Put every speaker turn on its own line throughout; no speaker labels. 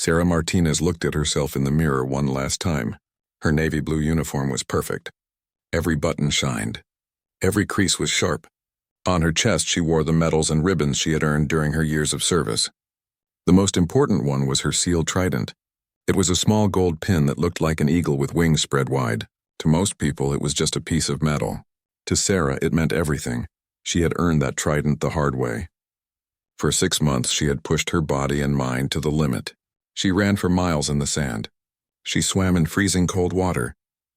Sarah Martinez looked at herself in the mirror one last time. Her navy blue uniform was perfect. Every button shined. Every crease was sharp. On her chest she wore the medals and ribbons she had earned during her years of service. The most important one was her sealed trident. It was a small gold pin that looked like an eagle with wings spread wide. To most people, it was just a piece of metal. To Sarah, it meant everything. She had earned that trident the hard way. For 6 months, she had pushed her body and mind to the limit. She ran for miles in the sand. She swam in freezing cold water.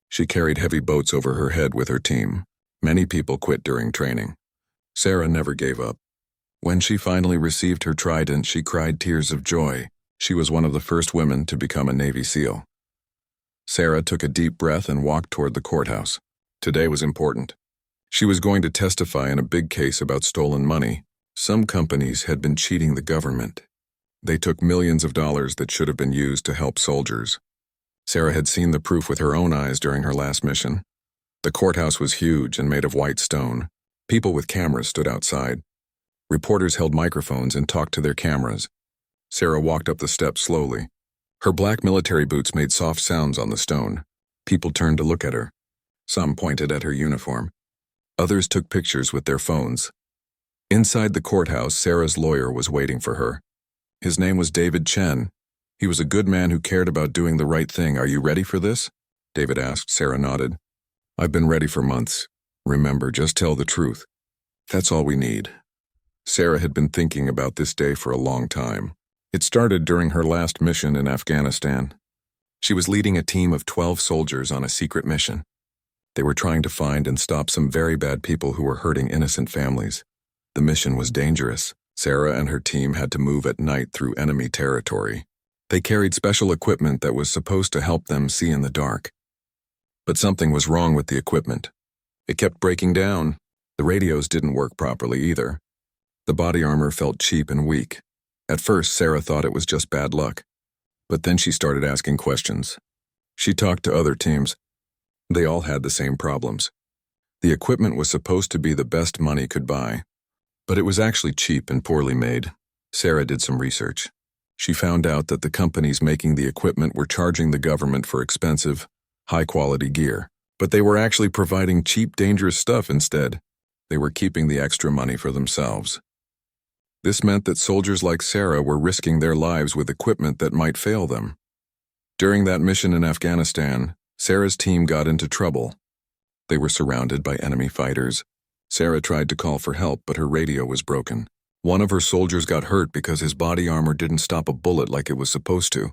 She carried heavy boats over her head with her team. Many people quit during training. Sarah never gave up. When she finally received her trident, she cried tears of joy. She was one of the first women to become a Navy SEAL. Sarah took a deep breath and walked toward the courthouse. Today was important. She was going to testify in a big case about stolen money. Some companies had been cheating the government. They took millions of dollars that should have been used to help soldiers. Sarah had seen the proof with her own eyes during her last mission. The courthouse was huge and made of white stone. People with cameras stood outside. Reporters held microphones and talked to their cameras. Sarah walked up the steps slowly. Her black military boots made soft sounds on the stone. People turned to look at her. Some pointed at her uniform. Others took pictures with their phones. Inside the courthouse, Sarah's lawyer was waiting for her. His name was David Chen. He was a good man who cared about doing the right thing. "Are you ready for this?" David asked. Sarah nodded. "I've been ready for months. Remember, just tell the truth. That's all we need." Sarah had been thinking about this day for a long time. It started during her last mission in Afghanistan. She was leading a team of 12 soldiers on a secret mission. They were trying to find and stop some very bad people who were hurting innocent families. The mission was dangerous. Sarah and her team had to move at night through enemy territory. They carried special equipment that was supposed to help them see in the dark. But something was wrong with the equipment. It kept breaking down. The radios didn't work properly either. The body armor felt cheap and weak. At first, Sarah thought it was just bad luck. But then she started asking questions. She talked to other teams. They all had the same problems. The equipment was supposed to be the best money could buy, but it was actually cheap and poorly made. Sarah did some research. She found out that the companies making the equipment were charging the government for expensive, high-quality gear, but they were actually providing cheap, dangerous stuff instead. They were keeping the extra money for themselves. This meant that soldiers like Sarah were risking their lives with equipment that might fail them. During that mission in Afghanistan, Sarah's team got into trouble. They were surrounded by enemy fighters. Sarah tried to call for help, but her radio was broken. One of her soldiers got hurt because his body armor didn't stop a bullet like it was supposed to.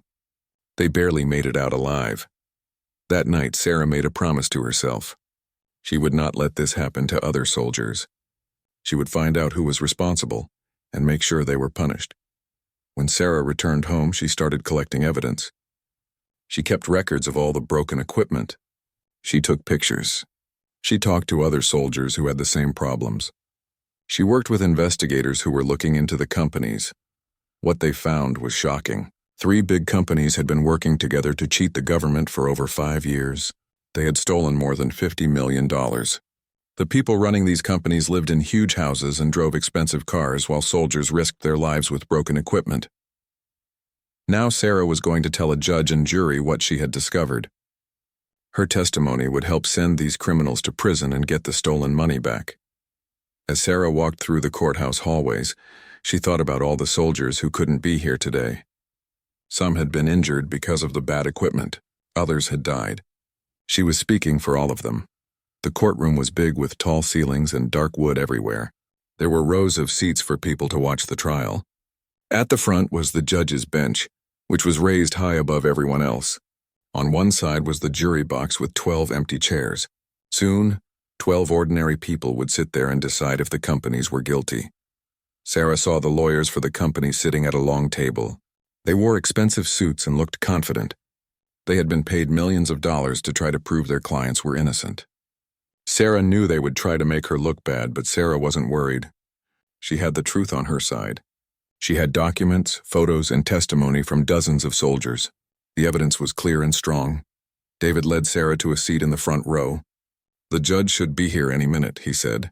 They barely made it out alive. That night, Sarah made a promise to herself. She would not let this happen to other soldiers. She would find out who was responsible and make sure they were punished. When Sarah returned home, she started collecting evidence. She kept records of all the broken equipment. She took pictures. She talked to other soldiers who had the same problems. She worked with investigators who were looking into the companies. What they found was shocking. 3 big companies had been working together to cheat the government for over 5 years. They had stolen more than $50 million. The people running these companies lived in huge houses and drove expensive cars while soldiers risked their lives with broken equipment. Now Sarah was going to tell a judge and jury what she had discovered. Her testimony would help send these criminals to prison and get the stolen money back. As Sarah walked through the courthouse hallways, she thought about all the soldiers who couldn't be here today. Some had been injured because of the bad equipment. Others had died. She was speaking for all of them. The courtroom was big with tall ceilings and dark wood everywhere. There were rows of seats for people to watch the trial. At the front was the judge's bench, which was raised high above everyone else. On one side was the jury box with 12 empty chairs. Soon, 12 ordinary people would sit there and decide if the companies were guilty. Sarah saw the lawyers for the company sitting at a long table. They wore expensive suits and looked confident. They had been paid millions of dollars to try to prove their clients were innocent. Sarah knew they would try to make her look bad, but Sarah wasn't worried. She had the truth on her side. She had documents, photos, and testimony from dozens of soldiers. The evidence was clear and strong. David led Sarah to a seat in the front row. "The judge should be here any minute," he said.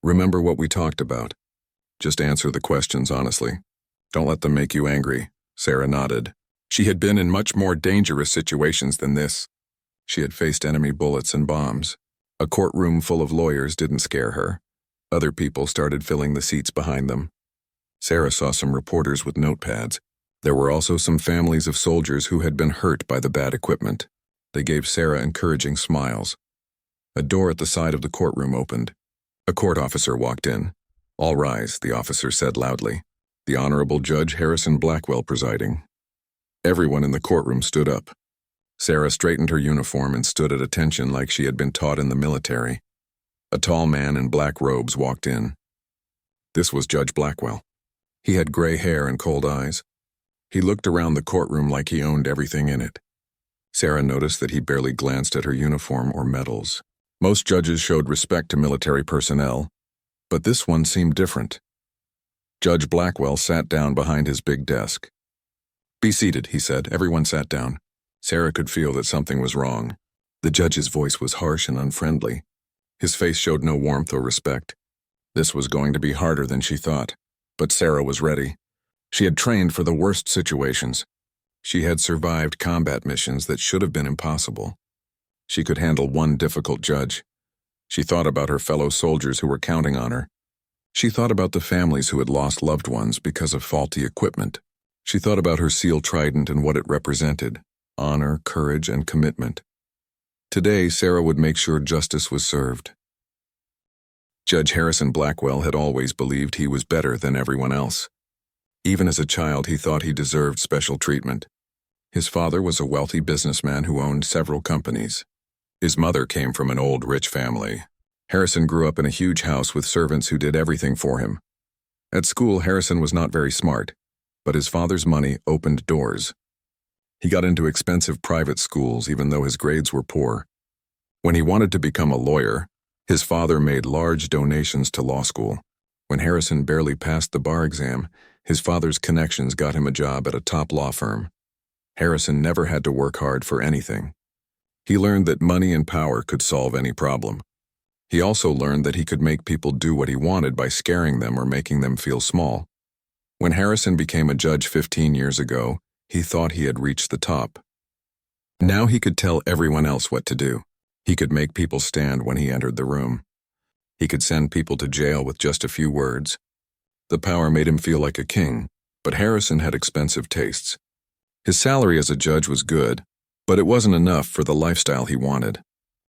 "Remember what we talked about. Just answer the questions honestly. Don't let them make you angry." Sarah nodded. She had been in much more dangerous situations than this. She had faced enemy bullets and bombs. A courtroom full of lawyers didn't scare her. Other people started filling the seats behind them. Sarah saw some reporters with notepads. There were also some families of soldiers who had been hurt by the bad equipment. They gave Sarah encouraging smiles. A door at the side of the courtroom opened. A court officer walked in. "All rise," the officer said loudly. "The Honorable Judge Harrison Blackwell presiding." Everyone in the courtroom stood up. Sarah straightened her uniform and stood at attention like she had been taught in the military. A tall man in black robes walked in. This was Judge Blackwell. He had gray hair and cold eyes. He looked around the courtroom like he owned everything in it. Sarah noticed that he barely glanced at her uniform or medals. Most judges showed respect to military personnel, but this one seemed different. Judge Blackwell sat down behind his big desk. "Be seated," he said. Everyone sat down. Sarah could feel that something was wrong. The judge's voice was harsh and unfriendly. His face showed no warmth or respect. This was going to be harder than she thought, but Sarah was ready. She had trained for the worst situations. She had survived combat missions that should have been impossible. She could handle one difficult judge. She thought about her fellow soldiers who were counting on her. She thought about the families who had lost loved ones because of faulty equipment. She thought about her SEAL Trident and what it represented: honor, courage, and commitment. Today, Sarah would make sure justice was served. Judge Harrison Blackwell had always believed he was better than everyone else. Even as a child, he thought he deserved special treatment. His father was a wealthy businessman who owned several companies. His mother came from an old, rich family. Harrison grew up in a huge house with servants who did everything for him. At school, Harrison was not very smart, but his father's money opened doors. He got into expensive private schools even though his grades were poor. When he wanted to become a lawyer, his father made large donations to law school. When Harrison barely passed the bar exam, his father's connections got him a job at a top law firm. Harrison never had to work hard for anything. He learned that money and power could solve any problem. He also learned that he could make people do what he wanted by scaring them or making them feel small. When Harrison became a judge 15 years ago, he thought he had reached the top. Now he could tell everyone else what to do. He could make people stand when he entered the room. He could send people to jail with just a few words. The power made him feel like a king, but Harrison had expensive tastes. His salary as a judge was good, but it wasn't enough for the lifestyle he wanted.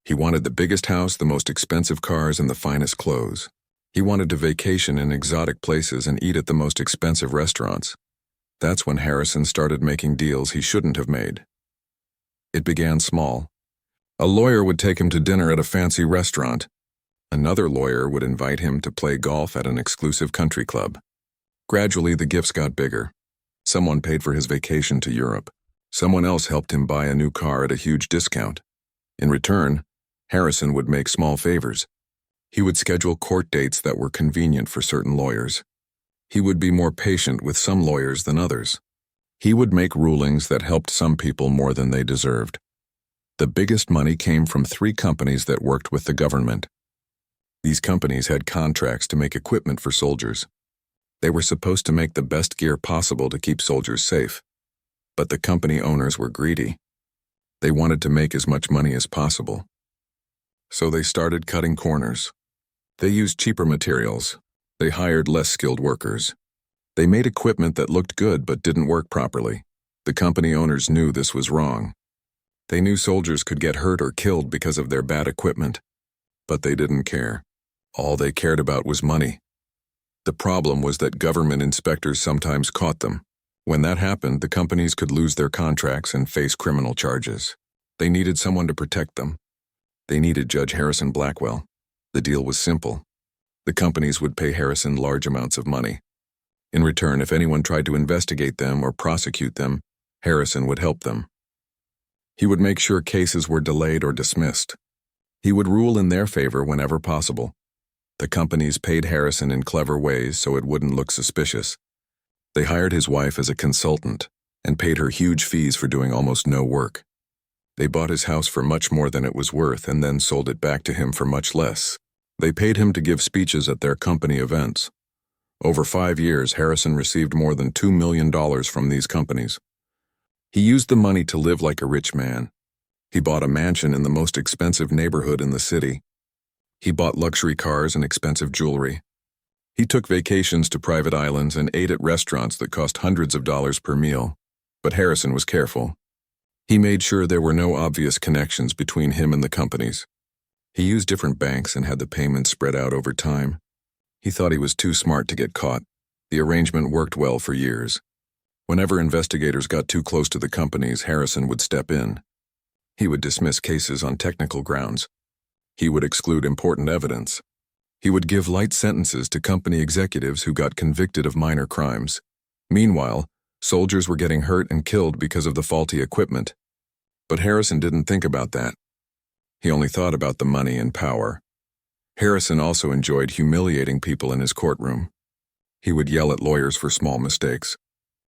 He wanted the biggest house, the most expensive cars, and the finest clothes. He wanted to vacation in exotic places and eat at the most expensive restaurants. That's when Harrison started making deals he shouldn't have made. It began small. A lawyer would take him to dinner at a fancy restaurant. Another lawyer would invite him to play golf at an exclusive country club. Gradually, the gifts got bigger. Someone paid for his vacation to Europe. Someone else helped him buy a new car at a huge discount. In return, Harrison would make small favors. He would schedule court dates that were convenient for certain lawyers. He would be more patient with some lawyers than others. He would make rulings that helped some people more than they deserved. The biggest money came from 3 companies that worked with the government. These companies had contracts to make equipment for soldiers. They were supposed to make the best gear possible to keep soldiers safe. But the company owners were greedy. They wanted to make as much money as possible. So they started cutting corners. They used cheaper materials. They hired less skilled workers. They made equipment that looked good but didn't work properly. The company owners knew this was wrong. They knew soldiers could get hurt or killed because of their bad equipment. But they didn't care. All they cared about was money. The problem was that government inspectors sometimes caught them. When that happened, the companies could lose their contracts and face criminal charges. They needed someone to protect them. They needed Judge Harrison Blackwell. The deal was simple. The companies would pay Harrison large amounts of money. In return, if anyone tried to investigate them or prosecute them, Harrison would help them. He would make sure cases were delayed or dismissed. He would rule in their favor whenever possible. The companies paid Harrison in clever ways so it wouldn't look suspicious. They hired his wife as a consultant and paid her huge fees for doing almost no work. They bought his house for much more than it was worth and then sold it back to him for much less. They paid him to give speeches at their company events. Over 5 years, Harrison received more than $2 million from these companies. He used the money to live like a rich man. He bought a mansion in the most expensive neighborhood in the city. He bought luxury cars and expensive jewelry. He took vacations to private islands and ate at restaurants that cost hundreds of dollars per meal. But Harrison was careful. He made sure there were no obvious connections between him and the companies. He used different banks and had the payments spread out over time. He thought he was too smart to get caught. The arrangement worked well for years. Whenever investigators got too close to the companies, Harrison would step in. He would dismiss cases on technical grounds. He would exclude important evidence. He would give light sentences to company executives who got convicted of minor crimes. Meanwhile, soldiers were getting hurt and killed because of the faulty equipment. But Harrison didn't think about that. He only thought about the money and power. Harrison also enjoyed humiliating people in his courtroom. He would yell at lawyers for small mistakes.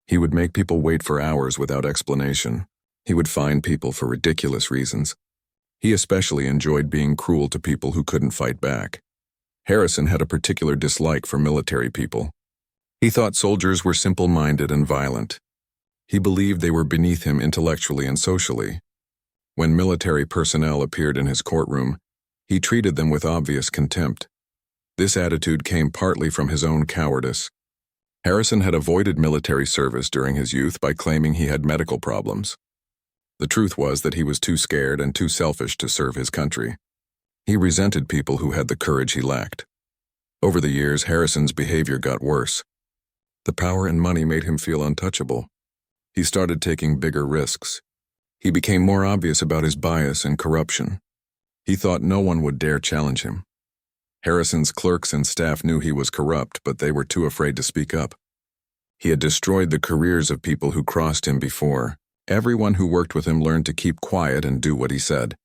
He would make people wait for hours without explanation. He would fine people for ridiculous reasons. He especially enjoyed being cruel to people who couldn't fight back. Harrison had a particular dislike for military people. He thought soldiers were simple-minded and violent. He believed they were beneath him intellectually and socially. When military personnel appeared in his courtroom, he treated them with obvious contempt. This attitude came partly from his own cowardice. Harrison had avoided military service during his youth by claiming he had medical problems. The truth was that he was too scared and too selfish to serve his country. He resented people who had the courage he lacked. Over the years, Harrison's behavior got worse. The power and money made him feel untouchable. He started taking bigger risks. He became more obvious about his bias and corruption. He thought no one would dare challenge him. Harrison's clerks and staff knew he was corrupt, but they were too afraid to speak up. He had destroyed the careers of people who crossed him before. Everyone who worked with him learned to keep quiet and do what he said.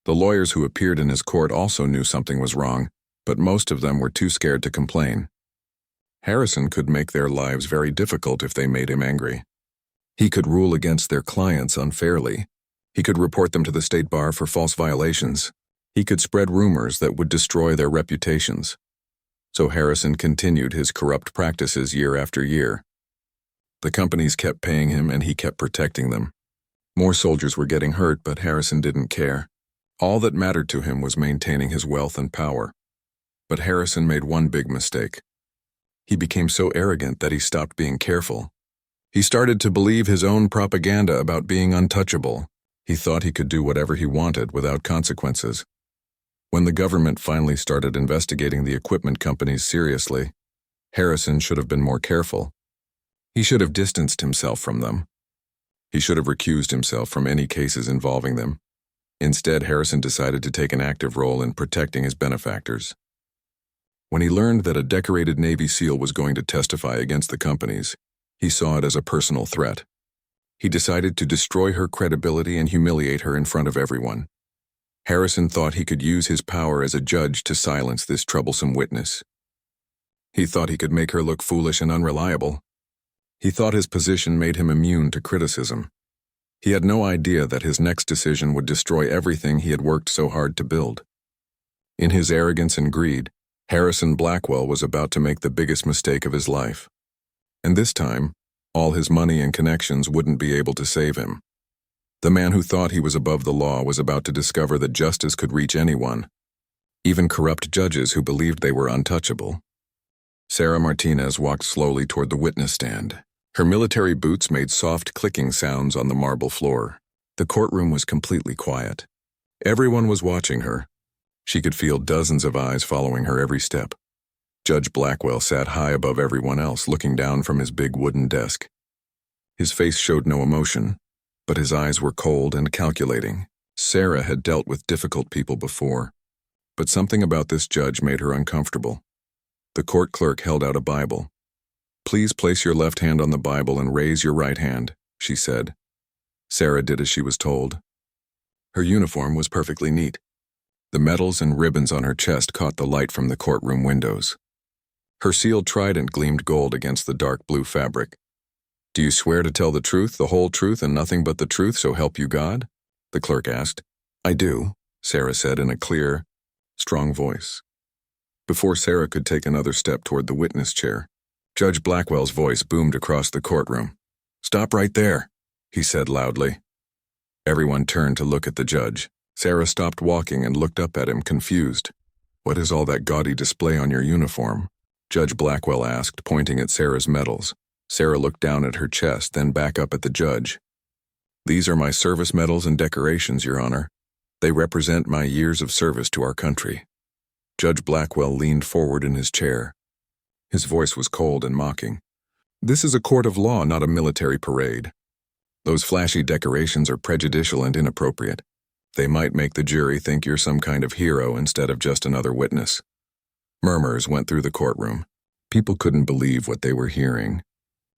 The lawyers who appeared in his court also knew something was wrong, but most of them were too scared to complain. Harrison could make their lives very difficult if they made him angry. He could rule against their clients unfairly. He could report them to the state bar for false violations. He could spread rumors that would destroy their reputations. So Harrison continued his corrupt practices year after year. The companies kept paying him and he kept protecting them. More soldiers were getting hurt, but Harrison didn't care. All that mattered to him was maintaining his wealth and power. But Harrison made one big mistake. He became so arrogant that he stopped being careful. He started to believe his own propaganda about being untouchable. He thought he could do whatever he wanted without consequences. When the government finally started investigating the equipment companies seriously, Harrison should have been more careful. He should have distanced himself from them. He should have recused himself from any cases involving them. Instead, Harrison decided to take an active role in protecting his benefactors. When he learned that a decorated Navy SEAL was going to testify against the companies, he saw it as a personal threat. He decided to destroy her credibility and humiliate her in front of everyone. Harrison thought he could use his power as a judge to silence this troublesome witness. He thought he could make her look foolish and unreliable. He thought his position made him immune to criticism. He had no idea that his next decision would destroy everything he had worked so hard to build. In his arrogance and greed, Harrison Blackwell was about to make the biggest mistake of his life. And this time, all his money and connections wouldn't be able to save him. The man who thought he was above the law was about to discover that justice could reach anyone, even corrupt judges who believed they were untouchable. Sarah Martinez walked slowly toward the witness stand. Her military boots made soft clicking sounds on the marble floor. The courtroom was completely quiet. Everyone was watching her. She could feel dozens of eyes following her every step. Judge Blackwell sat high above everyone else, looking down from his big wooden desk. His face showed no emotion, but his eyes were cold and calculating. Sarah had dealt with difficult people before, but something about this judge made her uncomfortable. The court clerk held out a Bible. "Please place your left hand on the Bible and raise your right hand," she said. Sarah did as she was told. Her uniform was perfectly neat. The medals and ribbons on her chest caught the light from the courtroom windows. Her sealed trident gleamed gold against the dark blue fabric. "Do you swear to tell the truth, the whole truth, and nothing but the truth, so help you God?" the clerk asked. "I do," Sarah said in a clear, strong voice. Before Sarah could take another step toward the witness chair, Judge Blackwell's voice boomed across the courtroom. "Stop right there. he said loudly. Everyone turned to look at the judge. Sarah stopped walking and looked up at him, confused. "What is all that gaudy display on your uniform?" Judge Blackwell asked, pointing at Sarah's medals. Sarah looked down at her chest, then back up at the judge. "These are my service medals and decorations, Your Honor. They represent my years of service to our country." Judge Blackwell leaned forward in his chair. His voice was cold and mocking. "This is a court of law, not a military parade. Those flashy decorations are prejudicial and inappropriate. They might make the jury think you're some kind of hero instead of just another witness." Murmurs went through the courtroom. People couldn't believe what they were hearing.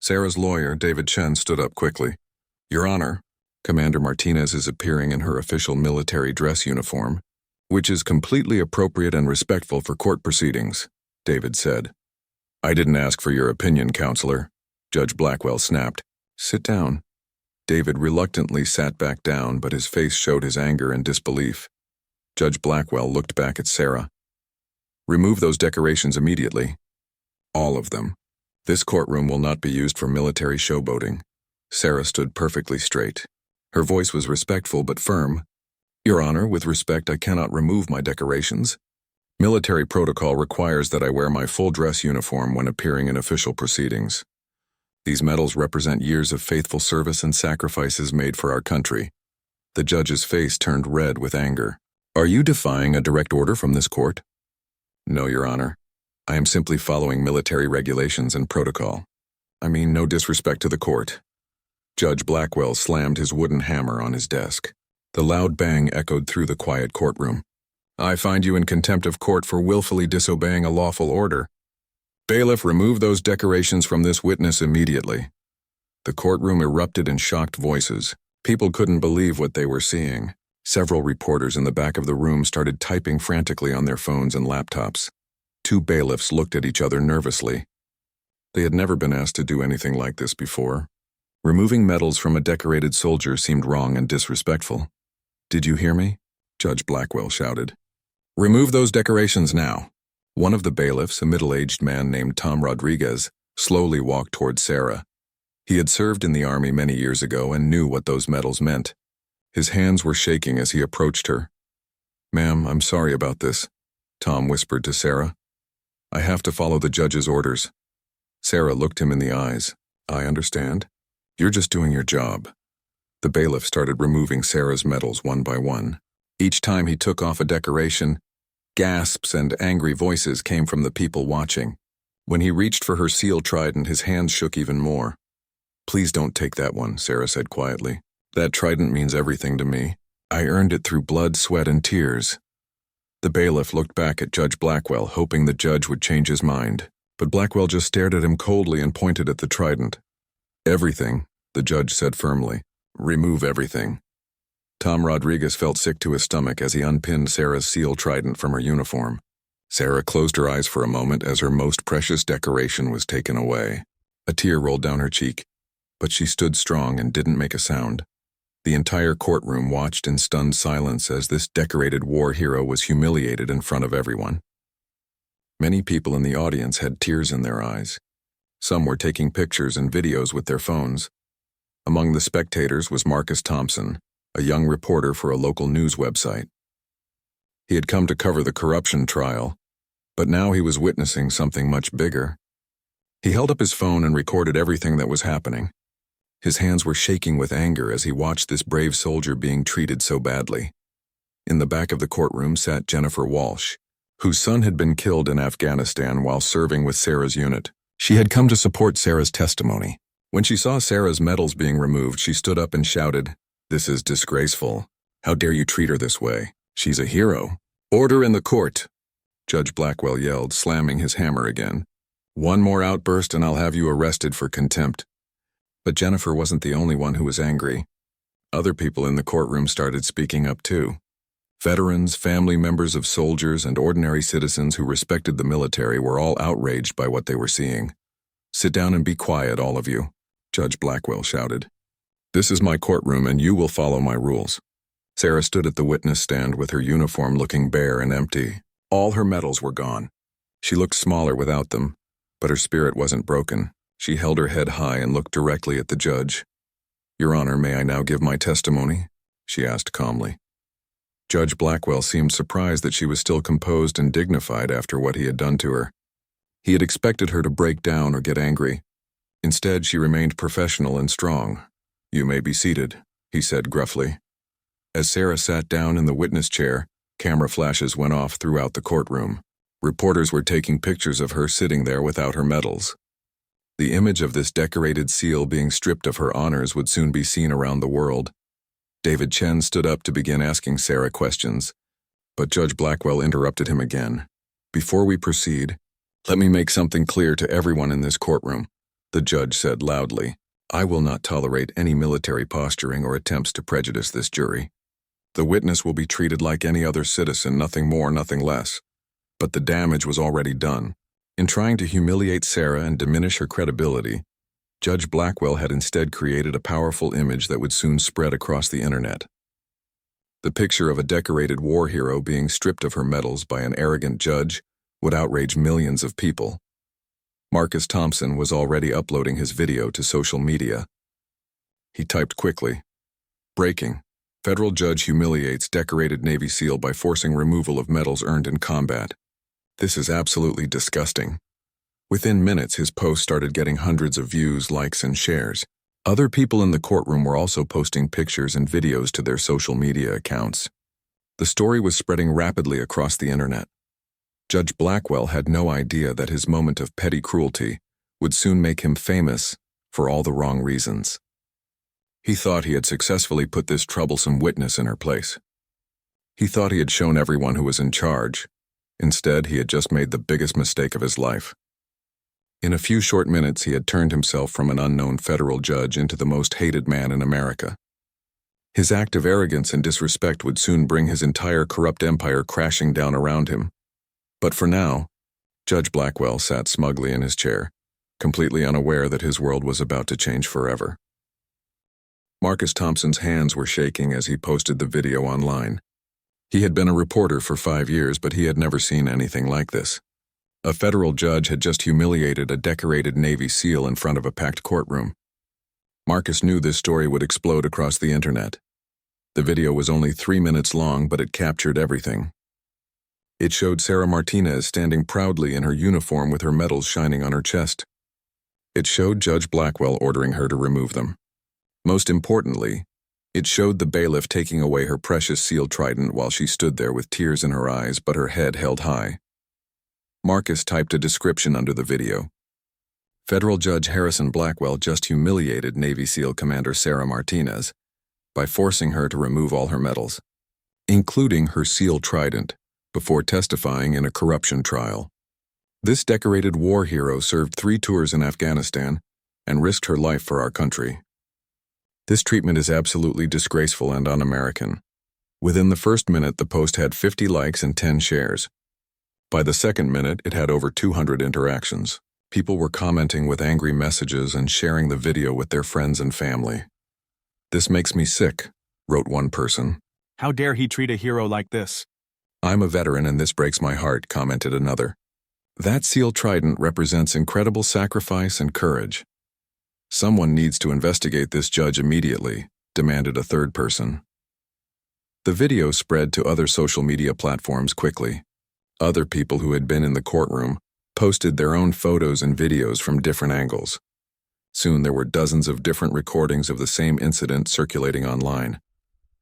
Sarah's lawyer, David Chen, stood up quickly. "Your Honor, Commander Martinez is appearing in her official military dress uniform, which is completely appropriate and respectful for court proceedings," David said. "I didn't ask for your opinion, Counselor," Judge Blackwell snapped. "Sit down." David reluctantly sat back down, but his face showed his anger and disbelief. Judge Blackwell looked back at Sarah. "Remove those decorations immediately. All of them. This courtroom will not be used for military showboating." Sarah stood perfectly straight. Her voice was respectful but firm. "Your Honor, with respect, I cannot remove my decorations. Military protocol requires that I wear my full dress uniform when appearing in official proceedings. These medals represent years of faithful service and sacrifices made for our country." The judge's face turned red with anger. "Are you defying a direct order from this court?" "No, Your Honor. I am simply following military regulations and protocol. I mean, no disrespect to the court." Judge Blackwell slammed his wooden hammer on his desk. The loud bang echoed through the quiet courtroom. "I find you in contempt of court for willfully disobeying a lawful order. Bailiff, remove those decorations from this witness immediately." The courtroom erupted in shocked voices. People couldn't believe what they were seeing. Several reporters in the back of the room started typing frantically on their phones and laptops. Two bailiffs looked at each other nervously. They had never been asked to do anything like this before. Removing medals from a decorated soldier seemed wrong and disrespectful. "Did you hear me?" Judge Blackwell shouted. "Remove those decorations now." One of the bailiffs, a middle-aged man named Tom Rodriguez, slowly walked toward Sarah. He had served in the army many years ago and knew what those medals meant. His hands were shaking as he approached her. "Ma'am, I'm sorry about this," Tom whispered to Sarah. "I have to follow the judge's orders." Sarah looked him in the eyes. "I understand. You're just doing your job." The bailiff started removing Sarah's medals one by one. Each time he took off a decoration, gasps and angry voices came from the people watching. When he reached for her seal trident, his hands shook even more. "Please don't take that one," Sarah said quietly. "That trident means everything to me. I earned it through blood, sweat, and tears." The bailiff looked back at Judge Blackwell, hoping the judge would change his mind. But Blackwell just stared at him coldly and pointed at the trident. "Everything," the judge said firmly. "Remove everything." Tom Rodriguez felt sick to his stomach as he unpinned Sarah's seal trident from her uniform. Sarah closed her eyes for a moment as her most precious decoration was taken away. A tear rolled down her cheek, but she stood strong and didn't make a sound. The entire courtroom watched in stunned silence as this decorated war hero was humiliated in front of everyone. Many people in the audience had tears in their eyes. Some were taking pictures and videos with their phones. Among the spectators was Marcus Thompson, a young reporter for a local news website. He had come to cover the corruption trial, but now he was witnessing something much bigger. He held up his phone and recorded everything that was happening. His hands were shaking with anger as he watched this brave soldier being treated so badly. In the back of the courtroom sat Jennifer Walsh, whose son had been killed in Afghanistan while serving with Sarah's unit. She had come to support Sarah's testimony. When she saw Sarah's medals being removed, she stood up and shouted, "This is disgraceful. How dare you treat her this way? She's a hero." "Order in the court," Judge Blackwell yelled, slamming his hammer again. "One more outburst and I'll have you arrested for contempt." But Jennifer wasn't the only one who was angry. Other people in the courtroom started speaking up too. Veterans, family members of soldiers, and ordinary citizens who respected the military were all outraged by what they were seeing. "Sit down and be quiet, all of you," Judge Blackwell shouted. "This is my courtroom and you will follow my rules." Sarah stood at the witness stand with her uniform looking bare and empty. All her medals were gone. She looked smaller without them, but her spirit wasn't broken. She held her head high and looked directly at the judge. "Your Honor, may I now give my testimony?" she asked calmly. Judge Blackwell seemed surprised that she was still composed and dignified after what he had done to her. He had expected her to break down or get angry. Instead, she remained professional and strong. "You may be seated," he said gruffly. As Sarah sat down in the witness chair, camera flashes went off throughout the courtroom. Reporters were taking pictures of her sitting there without her medals. The image of this decorated seal being stripped of her honors would soon be seen around the world. David Chen stood up to begin asking Sarah questions, but Judge Blackwell interrupted him again. "Before we proceed, let me make something clear to everyone in this courtroom," the judge said loudly. "I will not tolerate any military posturing or attempts to prejudice this jury. The witness will be treated like any other citizen, nothing more, nothing less. But the damage was already done. In trying to humiliate Sarah and diminish her credibility, Judge Blackwell had instead created a powerful image that would soon spread across the internet. The picture of a decorated war hero being stripped of her medals by an arrogant judge would outrage millions of people. Marcus Thompson was already uploading his video to social media. He typed quickly, "Breaking. Federal judge humiliates decorated Navy SEAL by forcing removal of medals earned in combat. This is absolutely disgusting." Within minutes, his post started getting hundreds of views, likes, and shares. Other people in the courtroom were also posting pictures and videos to their social media accounts. The story was spreading rapidly across the internet. Judge Blackwell had no idea that his moment of petty cruelty would soon make him famous for all the wrong reasons. He thought he had successfully put this troublesome witness in her place. He thought he had shown everyone who was in charge. Instead, he had just made the biggest mistake of his life. In a few short minutes, he had turned himself from an unknown federal judge into the most hated man in America. His act of arrogance and disrespect would soon bring his entire corrupt empire crashing down around him. But for now, Judge Blackwell sat smugly in his chair, completely unaware that his world was about to change forever. Marcus Thompson's hands were shaking as he posted the video online. He had been a reporter for 5 years, but he had never seen anything like this. A federal judge had just humiliated a decorated Navy SEAL in front of a packed courtroom. Marcus knew this story would explode across the internet. The video was only 3 minutes long, but it captured everything. It showed Sarah Martinez standing proudly in her uniform with her medals shining on her chest. It showed Judge Blackwell ordering her to remove them. Most importantly, it showed the bailiff taking away her precious seal trident while she stood there with tears in her eyes but her head held high. Marcus typed a description under the video. Federal Judge Harrison Blackwell just humiliated Navy SEAL Commander Sarah Martinez by forcing her to remove all her medals, including her seal trident, before testifying in a corruption trial. This decorated war hero served 3 tours in Afghanistan and risked her life for our country. This treatment is absolutely disgraceful and un-American. Within the first minute, the post had 50 likes and 10 shares. By the second minute, it had over 200 interactions. People were commenting with angry messages and sharing the video with their friends and family. "This makes me sick," wrote one person.
"How dare he treat a hero like this?"
"I'm a veteran and this breaks my heart," commented another. "That seal trident represents incredible sacrifice and courage. Someone needs to investigate this judge immediately," demanded a third person. The video spread to other social media platforms quickly. Other people who had been in the courtroom posted their own photos and videos from different angles. Soon there were dozens of different recordings of the same incident circulating online.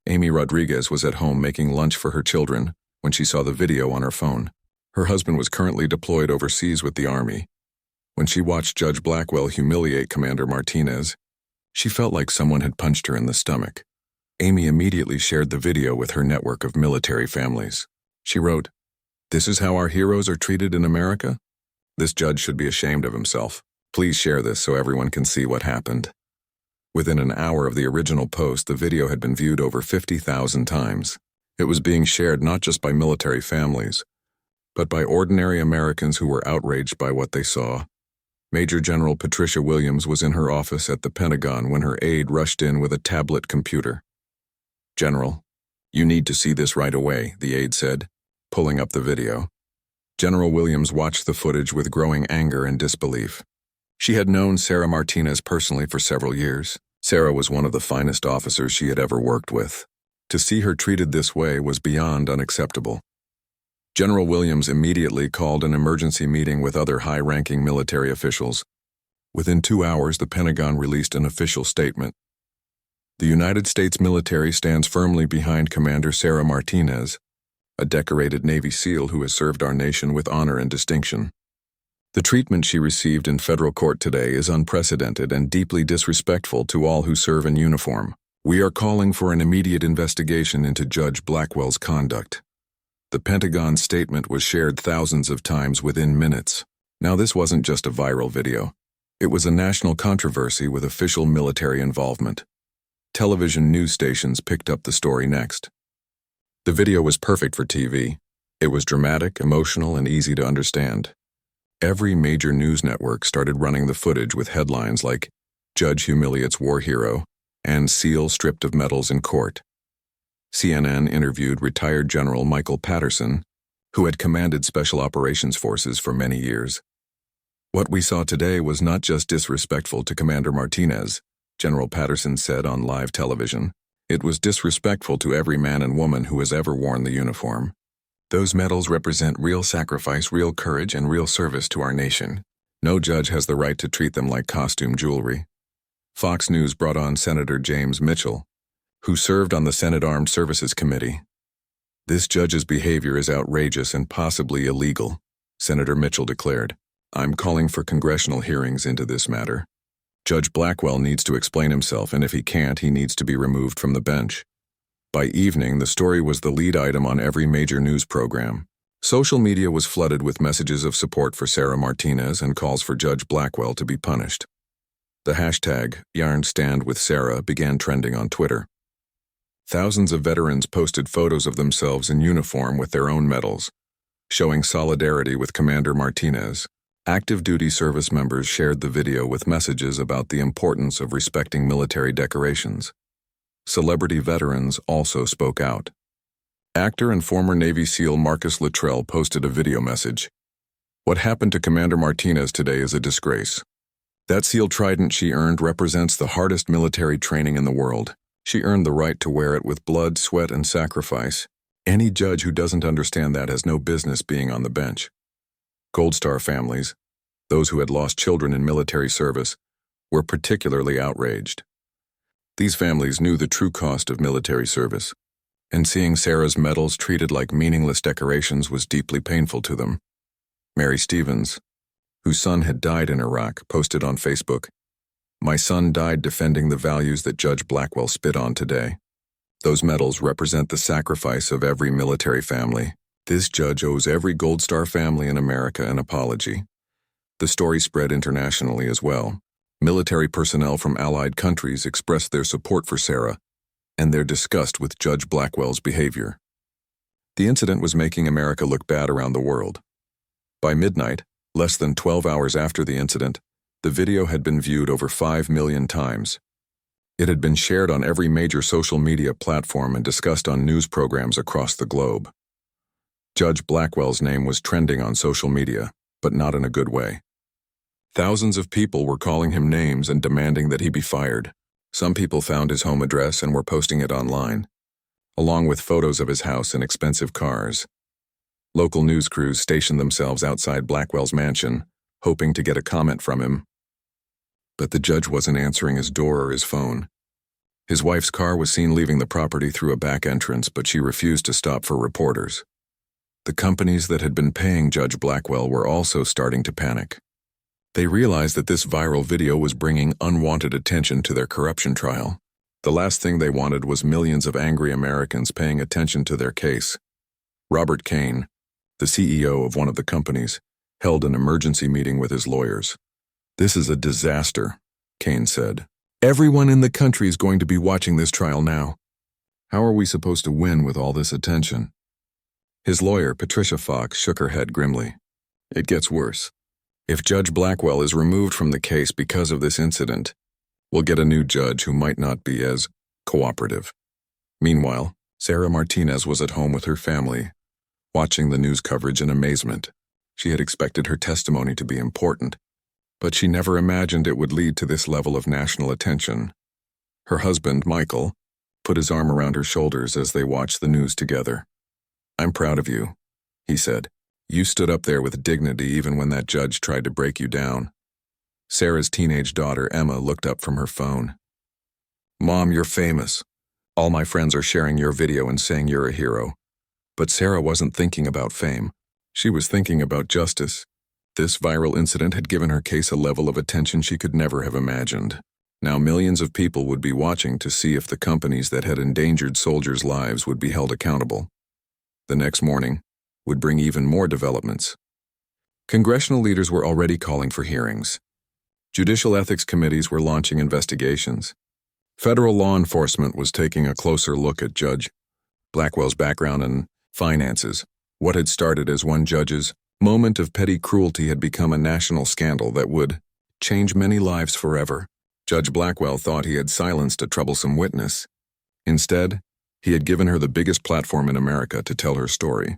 Amy Rodriguez was at home making lunch for her children when she saw the video on her phone. Her husband was currently deployed overseas with the Army. When she watched Judge Blackwell humiliate Commander Martinez, she felt like someone had punched her in the stomach. Amy immediately shared the video with her network of military families. She wrote, "This is how our heroes are treated in America? This judge should be ashamed of himself. Please share this so everyone can see what happened." Within an hour of the original post, the video had been viewed over 50,000 times. It was being shared not just by military families, but by ordinary Americans who were outraged by what they saw. Major General Patricia Williams was in her office at the Pentagon when her aide rushed in with a tablet computer. "General, you need to see this right away," the aide said, pulling up the video. General Williams watched the footage with growing anger and disbelief. She had known Sarah Martinez personally for several years. Sarah was one of the finest officers she had ever worked with. To see her treated this way was beyond unacceptable. General Williams immediately called an emergency meeting with other high-ranking military officials. Within 2 hours, the Pentagon released an official statement. The United States military stands firmly behind Commander Sarah Martinez, a decorated Navy SEAL who has served our nation with honor and distinction. The treatment she received in federal court today is unprecedented and deeply disrespectful to all who serve in uniform. We are calling for an immediate investigation into Judge Blackwell's conduct. The Pentagon's statement was shared thousands of times within minutes. Now, this wasn't just a viral video. It was a national controversy with official military involvement. Television news stations picked up the story next. The video was perfect for TV. It was dramatic, emotional, and easy to understand. Every major news network started running the footage with headlines like "Judge Humiliates War Hero" and "SEAL Stripped of Medals in Court." CNN interviewed retired General Michael Patterson, who had commanded Special Operations Forces for many years. What we saw today was not just disrespectful to Commander Martinez, General Patterson said on live television. It was disrespectful to every man and woman who has ever worn the uniform. Those medals represent real sacrifice, real courage, and real service to our nation. No judge has the right to treat them like costume jewelry. Fox News brought on Senator James Mitchell, who served on the Senate Armed Services Committee. This judge's behavior is outrageous and possibly illegal, Senator Mitchell declared. I'm calling for congressional hearings into this matter. Judge Blackwell needs to explain himself, and if he can't, he needs to be removed from the bench. By evening, the story was the lead item on every major news program. Social media was flooded with messages of support for Sarah Martinez and calls for Judge Blackwell to be punished. The hashtag #YarnStandWithSarah began trending on Twitter. Thousands of veterans posted photos of themselves in uniform with their own medals, showing solidarity with Commander Martinez. Active duty service members shared the video with messages about the importance of respecting military decorations. Celebrity veterans also spoke out. Actor and former Navy SEAL Marcus Luttrell posted a video message. What happened to Commander Martinez today is a disgrace. That SEAL trident she earned represents the hardest military training in the world. She earned the right to wear it with blood, sweat, and sacrifice. Any judge who doesn't understand that has no business being on the bench. Gold Star families, those who had lost children in military service, were particularly outraged. These families knew the true cost of military service, and seeing Sarah's medals treated like meaningless decorations was deeply painful to them. Mary Stevens, whose son had died in Iraq, posted on Facebook, "My son died defending the values that Judge Blackwell spit on today. Those medals represent the sacrifice of every military family. This judge owes every Gold Star family in America an apology." The story spread internationally as well. Military personnel from allied countries expressed their support for Sarah and their disgust with Judge Blackwell's behavior. The incident was making America look bad around the world. By midnight, less than 12 hours after the incident, the video had been viewed over 5 million times. It had been shared on every major social media platform and discussed on news programs across the globe. Judge Blackwell's name was trending on social media, but not in a good way. Thousands of people were calling him names and demanding that he be fired. Some people found his home address and were posting it online, along with photos of his house and expensive cars. Local news crews stationed themselves outside Blackwell's mansion, hoping to get a comment from him. But the judge wasn't answering his door or his phone. His wife's car was seen leaving the property through a back entrance, but she refused to stop for reporters. The companies that had been paying Judge Blackwell were also starting to panic. They realized that this viral video was bringing unwanted attention to their corruption trial. The last thing they wanted was millions of angry Americans paying attention to their case. Robert Kane, the CEO of one of the companies, held an emergency meeting with his lawyers. "This is a disaster," Kane said. "Everyone in the country is going to be watching this trial now. How are we supposed to win with all this attention?" His lawyer, Patricia Fox, shook her head grimly. "It gets worse. If Judge Blackwell is removed from the case because of this incident, we'll get a new judge who might not be as cooperative." Meanwhile, Sarah Martinez was at home with her family, watching the news coverage in amazement. She had expected her testimony to be important, but she never imagined it would lead to this level of national attention. Her husband, Michael, put his arm around her shoulders as they watched the news together. "I'm proud of you," he said. "You stood up there with dignity even when that judge tried to break you down." Sarah's teenage daughter, Emma, looked up from her phone. "Mom, you're famous. All my friends are sharing your video and saying you're a hero." But Sarah wasn't thinking about fame. She was thinking about justice. This viral incident had given her case a level of attention she could never have imagined. Now millions of people would be watching to see if the companies that had endangered soldiers' lives would be held accountable. The next morning would bring even more developments. Congressional leaders were already calling for hearings. Judicial ethics committees were launching investigations. Federal law enforcement was taking a closer look at Judge Blackwell's background and finances. What had started as one judge's moment of petty cruelty had become a national scandal that would change many lives forever. Judge Blackwell thought he had silenced a troublesome witness. Instead, he had given her the biggest platform in America to tell her story.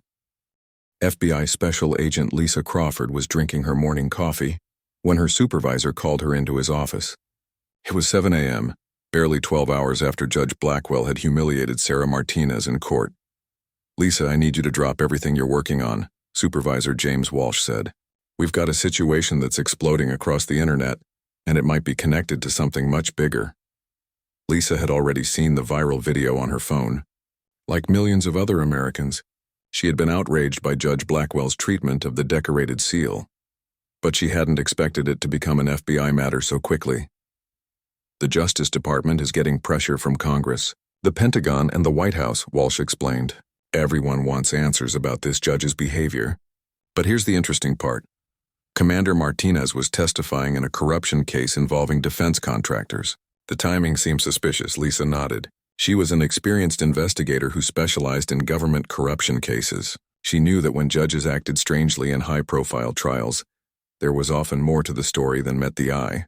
FBI Special Agent Lisa Crawford was drinking her morning coffee when her supervisor called her into his office. It was 7 a.m., barely 12 hours after Judge Blackwell had humiliated Sarah Martinez in court. "Lisa, I need you to drop everything you're working on," Supervisor James Walsh said. "We've got a situation that's exploding across the internet, and it might be connected to something much bigger." Lisa had already seen the viral video on her phone. Like millions of other Americans, she had been outraged by Judge Blackwell's treatment of the decorated seal. But she hadn't expected it to become an FBI matter so quickly. "The Justice Department is getting pressure from Congress, the Pentagon, and the White House," Walsh explained. "Everyone wants answers about this judge's behavior. But here's the interesting part. Commander Martinez was testifying in a corruption case involving defense contractors." "The timing seems suspicious," Lisa nodded. She was an experienced investigator who specialized in government corruption cases. She knew that when judges acted strangely in high-profile trials, there was often more to the story than met the eye.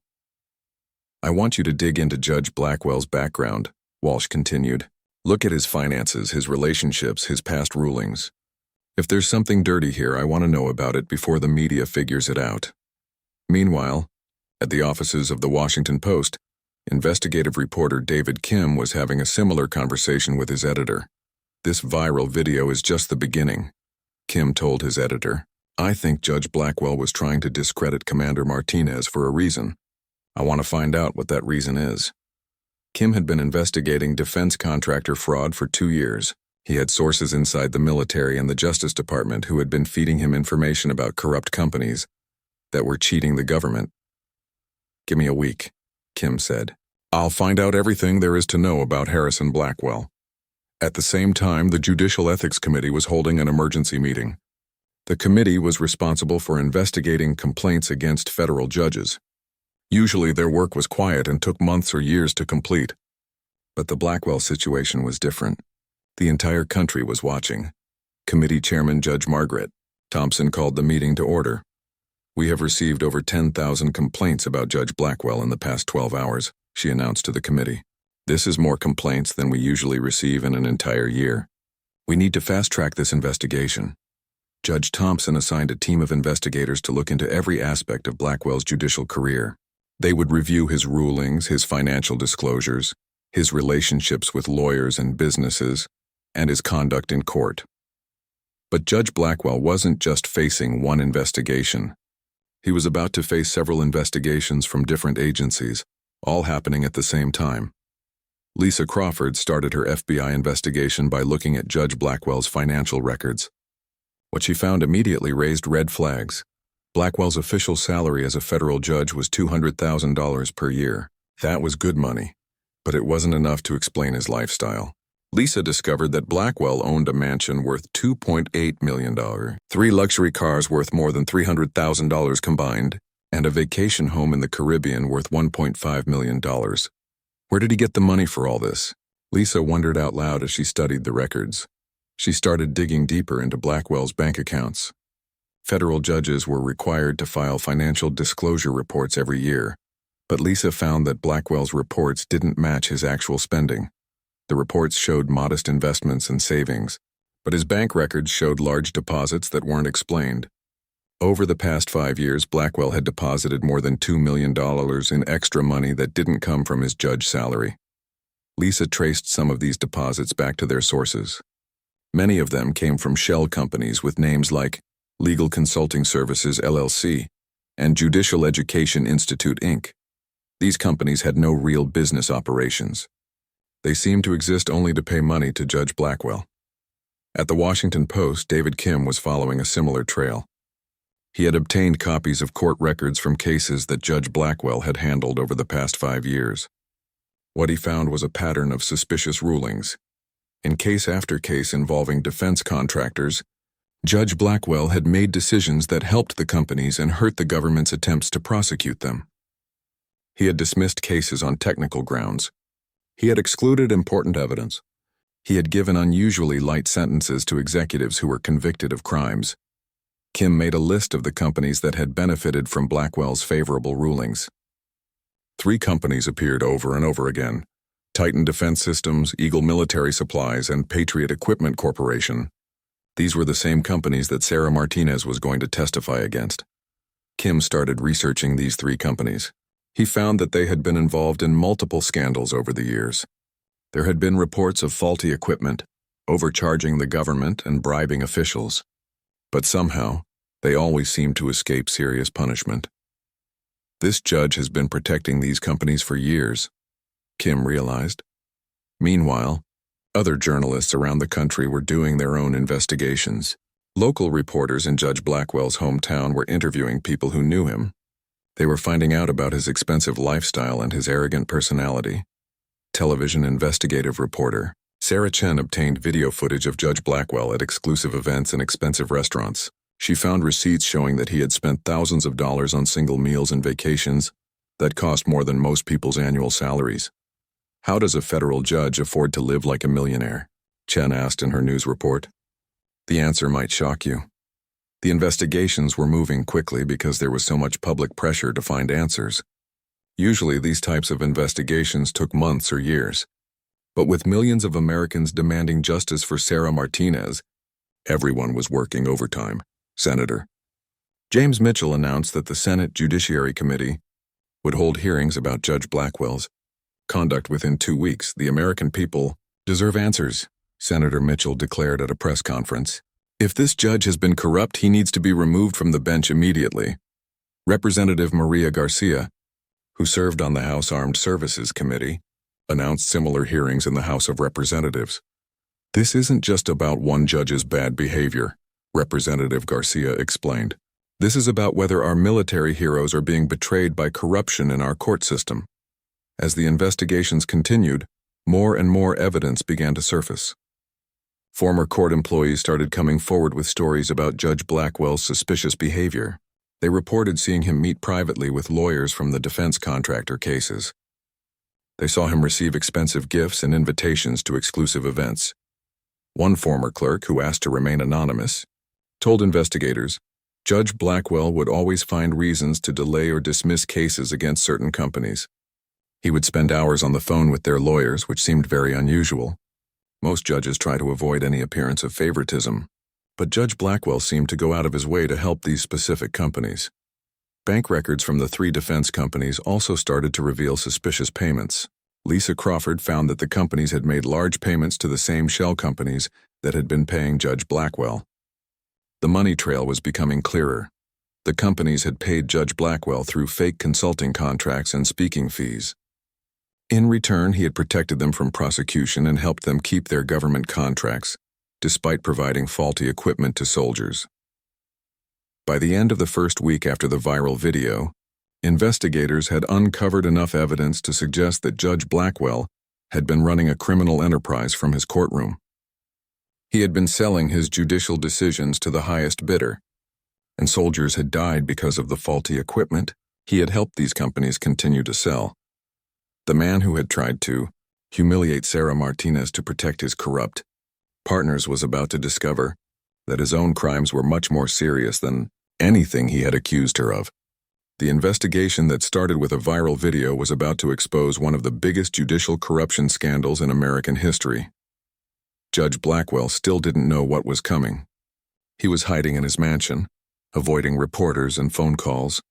"I want you to dig into Judge Blackwell's background," Walsh continued. "Look at his finances, his relationships, his past rulings. If there's something dirty here, I want to know about it before the media figures it out." Meanwhile, at the offices of the Washington Post, investigative reporter David Kim was having a similar conversation with his editor. "This viral video is just the beginning," Kim told his editor. "I think Judge Blackwell was trying to discredit Commander Martinez for a reason. I want to find out what that reason is." Kim had been investigating defense contractor fraud for 2 years. He had sources inside the military and the Justice Department who had been feeding him information about corrupt companies that were cheating the government. "Give me a week," Kim said. "I'll find out everything there is to know about Harrison Blackwell." At the same time, the Judicial Ethics Committee was holding an emergency meeting. The committee was responsible for investigating complaints against federal judges. Usually their work was quiet and took months or years to complete. But the Blackwell situation was different. The entire country was watching. Committee Chairman Judge Margaret Thompson called the meeting to order. "We have received over 10,000 complaints about Judge Blackwell in the past 12 hours, she announced to the committee. "This is more complaints than we usually receive in an entire year. We need to fast-track this investigation." Judge Thompson assigned a team of investigators to look into every aspect of Blackwell's judicial career. They would review his rulings, his financial disclosures, his relationships with lawyers and businesses, and his conduct in court. But Judge Blackwell wasn't just facing one investigation. He was about to face several investigations from different agencies, all happening at the same time. Lisa Crawford started her FBI investigation by looking at Judge Blackwell's financial records. What she found immediately raised red flags. Blackwell's official salary as a federal judge was $200,000 per year. That was good money, but it wasn't enough to explain his lifestyle. Lisa discovered that Blackwell owned a mansion worth $2.8 million, 3 luxury cars worth more than $300,000 combined, and a vacation home in the Caribbean worth $1.5 million. Where did he get the money for all this? Lisa wondered out loud as she studied the records. She started digging deeper into Blackwell's bank accounts. Federal judges were required to file financial disclosure reports every year, but Lisa found that Blackwell's reports didn't match his actual spending. The reports showed modest investments and savings, but his bank records showed large deposits that weren't explained. Over the past 5 years, Blackwell had deposited more than $2 million in extra money that didn't come from his judge salary. Lisa traced some of these deposits back to their sources. Many of them came from shell companies with names like Legal Consulting Services LLC and Judicial Education Institute Inc. These companies had no real business operations. They seemed to exist only to pay money to Judge Blackwell. At the Washington Post, David Kim was following a similar trail. He had obtained copies of court records from cases that Judge Blackwell had handled over the past 5 years. What he found was a pattern of suspicious rulings. In case after case involving defense contractors, Judge Blackwell had made decisions that helped the companies and hurt the government's attempts to prosecute them. He had dismissed cases on technical grounds. He had excluded important evidence. He had given unusually light sentences to executives who were convicted of crimes. Kim made a list of the companies that had benefited from Blackwell's favorable rulings. 3 companies appeared over and over again: Titan Defense Systems, Eagle Military Supplies, and Patriot Equipment Corporation. These were the same companies that Sarah Martinez was going to testify against. Kim started researching these 3 companies. He found that they had been involved in multiple scandals over the years. There had been reports of faulty equipment, overcharging the government, and bribing officials. But somehow, they always seemed to escape serious punishment. This judge has been protecting these companies for years, Kim realized. Meanwhile, other journalists around the country were doing their own investigations. Local reporters in Judge Blackwell's hometown were interviewing people who knew him. They were finding out about his expensive lifestyle and his arrogant personality. Television investigative reporter Sarah Chen obtained video footage of Judge Blackwell at exclusive events and expensive restaurants. She found receipts showing that he had spent thousands of dollars on single meals and vacations that cost more than most people's annual salaries. How does a federal judge afford to live like a millionaire? Chen asked in her news report. The answer might shock you. The investigations were moving quickly because there was so much public pressure to find answers. Usually these types of investigations took months or years. But with millions of Americans demanding justice for Sarah Martinez, everyone was working overtime. Senator James Mitchell announced that the Senate Judiciary Committee would hold hearings about Judge Blackwell's conduct within 2 weeks. The American people deserve answers, Senator Mitchell declared at a press conference. If this judge has been corrupt, he needs to be removed from the bench immediately. Representative Maria Garcia, who served on the House Armed Services Committee, announced similar hearings in the House of Representatives. This isn't just about one judge's bad behavior, Representative Garcia explained. This is about whether our military heroes are being betrayed by corruption in our court system. As the investigations continued, more and more evidence began to surface. Former court employees started coming forward with stories about Judge Blackwell's suspicious behavior. They reported seeing him meet privately with lawyers from the defense contractor cases. They saw him receive expensive gifts and invitations to exclusive events. One former clerk, who asked to remain anonymous, told investigators Judge Blackwell would always find reasons to delay or dismiss cases against certain companies. He would spend hours on the phone with their lawyers, which seemed very unusual. Most judges try to avoid any appearance of favoritism, but Judge Blackwell seemed to go out of his way to help these specific companies. Bank records from the 3 defense companies also started to reveal suspicious payments. Lisa Crawford found that the companies had made large payments to the same shell companies that had been paying Judge Blackwell. The money trail was becoming clearer. The companies had paid Judge Blackwell through fake consulting contracts and speaking fees. In return, he had protected them from prosecution and helped them keep their government contracts, despite providing faulty equipment to soldiers. By the end of the first week after the viral video, investigators had uncovered enough evidence to suggest that Judge Blackwell had been running a criminal enterprise from his courtroom. He had been selling his judicial decisions to the highest bidder, and soldiers had died because of the faulty equipment he had helped these companies continue to sell. The man who had tried to humiliate Sarah Martinez to protect his corrupt partners was about to discover that his own crimes were much more serious than anything he had accused her of. The investigation that started with a viral video was about to expose one of the biggest judicial corruption scandals in American history. Judge Blackwell still didn't know what was coming. He was hiding in his mansion, avoiding reporters and phone calls.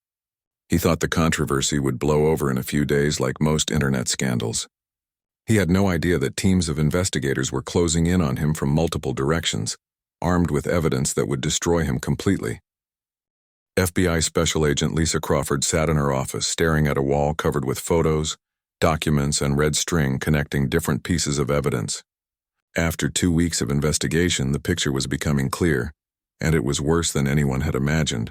He thought the controversy would blow over in a few days like most internet scandals. He had no idea that teams of investigators were closing in on him from multiple directions, armed with evidence that would destroy him completely. FBI Special Agent Lisa Crawford sat in her office staring at a wall covered with photos, documents, and red string connecting different pieces of evidence. After 2 weeks of investigation, the picture was becoming clear, and it was worse than anyone had imagined.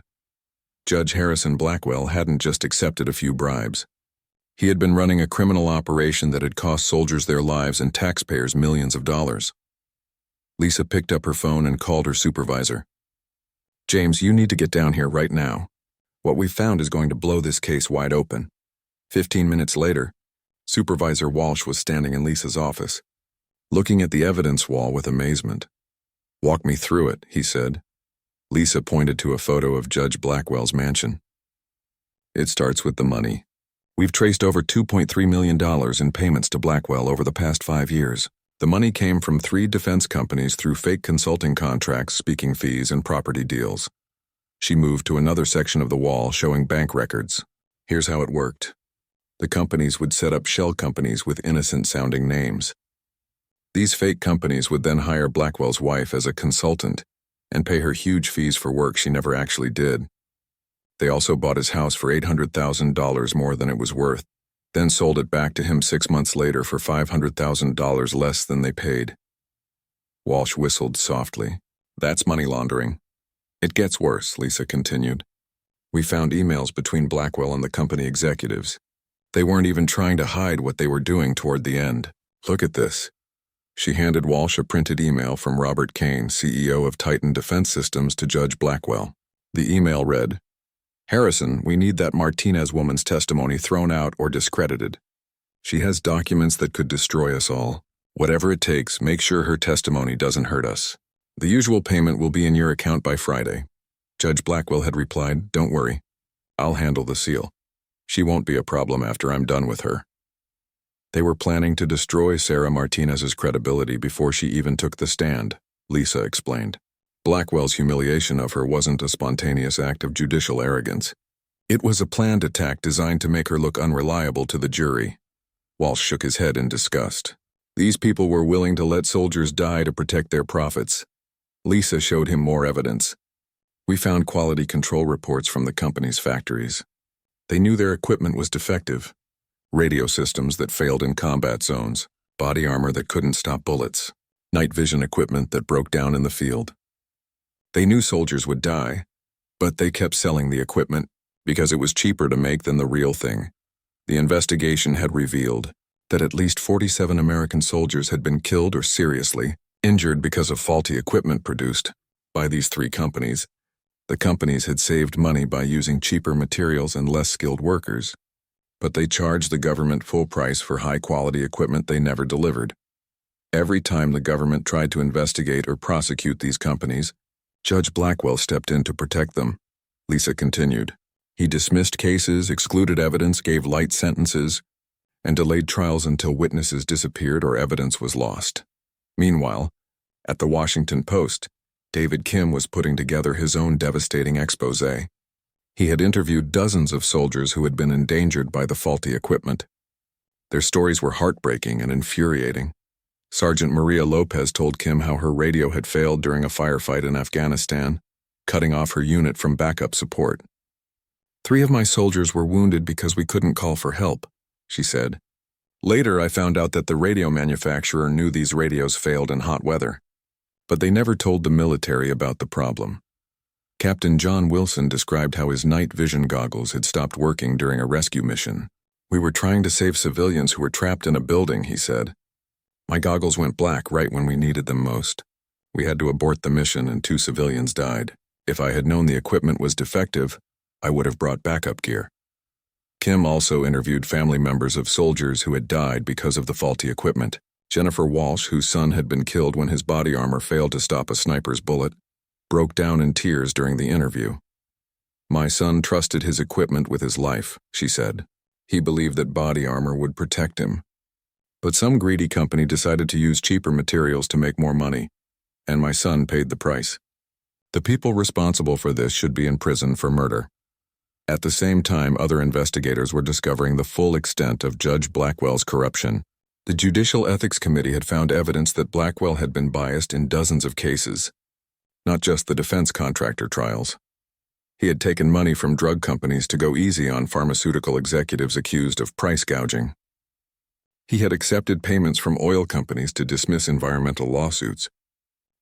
Judge Harrison Blackwell hadn't just accepted a few bribes. He had been running a criminal operation that had cost soldiers their lives and taxpayers millions of dollars. Lisa picked up her phone and called her supervisor. "James, you need to get down here right now. What we've found is going to blow this case wide open." 15 minutes later, Supervisor Walsh was standing in Lisa's office, looking at the evidence wall with amazement. "Walk me through it," he said. Lisa pointed to a photo of Judge Blackwell's mansion. "It starts with the money. We've traced over $2.3 million in payments to Blackwell over the past 5 years. The money came from 3 defense companies through fake consulting contracts, speaking fees, and property deals." She moved to another section of the wall showing bank records. Here's how it worked. The companies would set up shell companies with innocent-sounding names. These fake companies would then hire Blackwell's wife as a consultant and pay her huge fees for work she never actually did. They also bought his house for $800,000 more than it was worth, then sold it back to him 6 months later for $500,000 less than they paid. Walsh whistled softly. "That's money laundering." "It gets worse," Lisa continued. "We found emails between Blackwell and the company executives. They weren't even trying to hide what they were doing toward the end. Look at this." She handed Walsh a printed email from Robert Kane, CEO of Titan Defense Systems, to Judge Blackwell. The email read, "Harrison, we need that Martinez woman's testimony thrown out or discredited. She has documents that could destroy us all. Whatever it takes, make sure her testimony doesn't hurt us. The usual payment will be in your account by Friday." Judge Blackwell had replied, "Don't worry. I'll handle the seal. She won't be a problem after I'm done with her." They were planning to destroy Sarah Martinez's credibility before she even took the stand, Lisa explained. Blackwell's humiliation of her wasn't a spontaneous act of judicial arrogance. It was a planned attack designed to make her look unreliable to the jury. Walsh shook his head in disgust. These people were willing to let soldiers die to protect their profits. Lisa showed him more evidence. "We found quality control reports from the company's factories. They knew their equipment was defective. Radio systems that failed in combat zones, body armor that couldn't stop bullets, night vision equipment that broke down in the field. They knew soldiers would die, but they kept selling the equipment because it was cheaper to make than the real thing." The investigation had revealed that at least 47 American soldiers had been killed or seriously injured because of faulty equipment produced by these 3 companies. The companies had saved money by using cheaper materials and less skilled workers, but they charged the government full price for high-quality equipment they never delivered. Every time the government tried to investigate or prosecute these companies, Judge Blackwell stepped in to protect them. Lisa continued. He dismissed cases, excluded evidence, gave light sentences, and delayed trials until witnesses disappeared or evidence was lost. Meanwhile, at the Washington Post, David Kim was putting together his own devastating exposé. He had interviewed dozens of soldiers who had been endangered by the faulty equipment. Their stories were heartbreaking and infuriating. Sergeant Maria Lopez told Kim how her radio had failed during a firefight in Afghanistan, cutting off her unit from backup support. "3 of my soldiers were wounded because we couldn't call for help," she said. "Later, I found out that the radio manufacturer knew these radios failed in hot weather, but they never told the military about the problem." Captain John Wilson described how his night vision goggles had stopped working during a rescue mission. "We were trying to save civilians who were trapped in a building," he said. "My goggles went black right when we needed them most. We had to abort the mission and 2 civilians died. If I had known the equipment was defective, I would have brought backup gear." Kim also interviewed family members of soldiers who had died because of the faulty equipment. Jennifer Walsh, whose son had been killed when his body armor failed to stop a sniper's bullet, broke down in tears during the interview. "My son trusted his equipment with his life," she said. "He believed that body armor would protect him. But some greedy company decided to use cheaper materials to make more money, and my son paid the price. The people responsible for this should be in prison for murder." At the same time, other investigators were discovering the full extent of Judge Blackwell's corruption. The Judicial Ethics Committee had found evidence that Blackwell had been biased in dozens of cases, not just the defense contractor trials. He had taken money from drug companies to go easy on pharmaceutical executives accused of price gouging. He had accepted payments from oil companies to dismiss environmental lawsuits.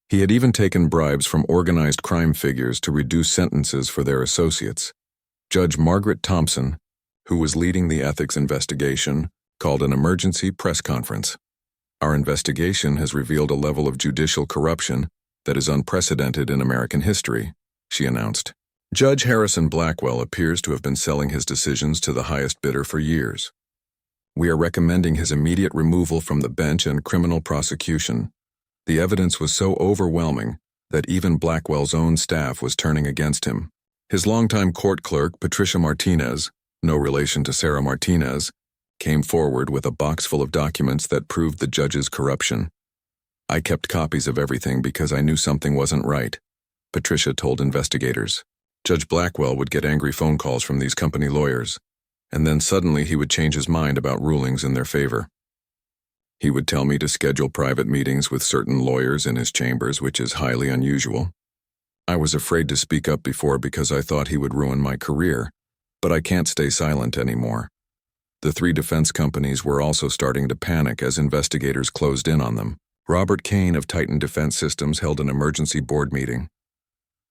He had even taken bribes from organized crime figures to reduce sentences for their associates. Judge Margaret Thompson, who was leading the ethics investigation, called an emergency press conference. Our investigation has revealed a level of judicial corruption that is unprecedented in American history, she announced. Judge Harrison Blackwell appears to have been selling his decisions to the highest bidder for years. We are recommending his immediate removal from the bench and criminal prosecution. The evidence was so overwhelming that even Blackwell's own staff was turning against him. His longtime court clerk, Patricia Martinez, no relation to Sarah Martinez, came forward with a box full of documents that proved the judge's corruption. I kept copies of everything because I knew something wasn't right, Patricia told investigators. Judge Blackwell would get angry phone calls from these company lawyers, and then suddenly he would change his mind about rulings in their favor. He would tell me to schedule private meetings with certain lawyers in his chambers, which is highly unusual. I was afraid to speak up before because I thought he would ruin my career, but I can't stay silent anymore. The three defense companies were also starting to panic as investigators closed in on them. Robert Kane of Titan Defense Systems held an emergency board meeting.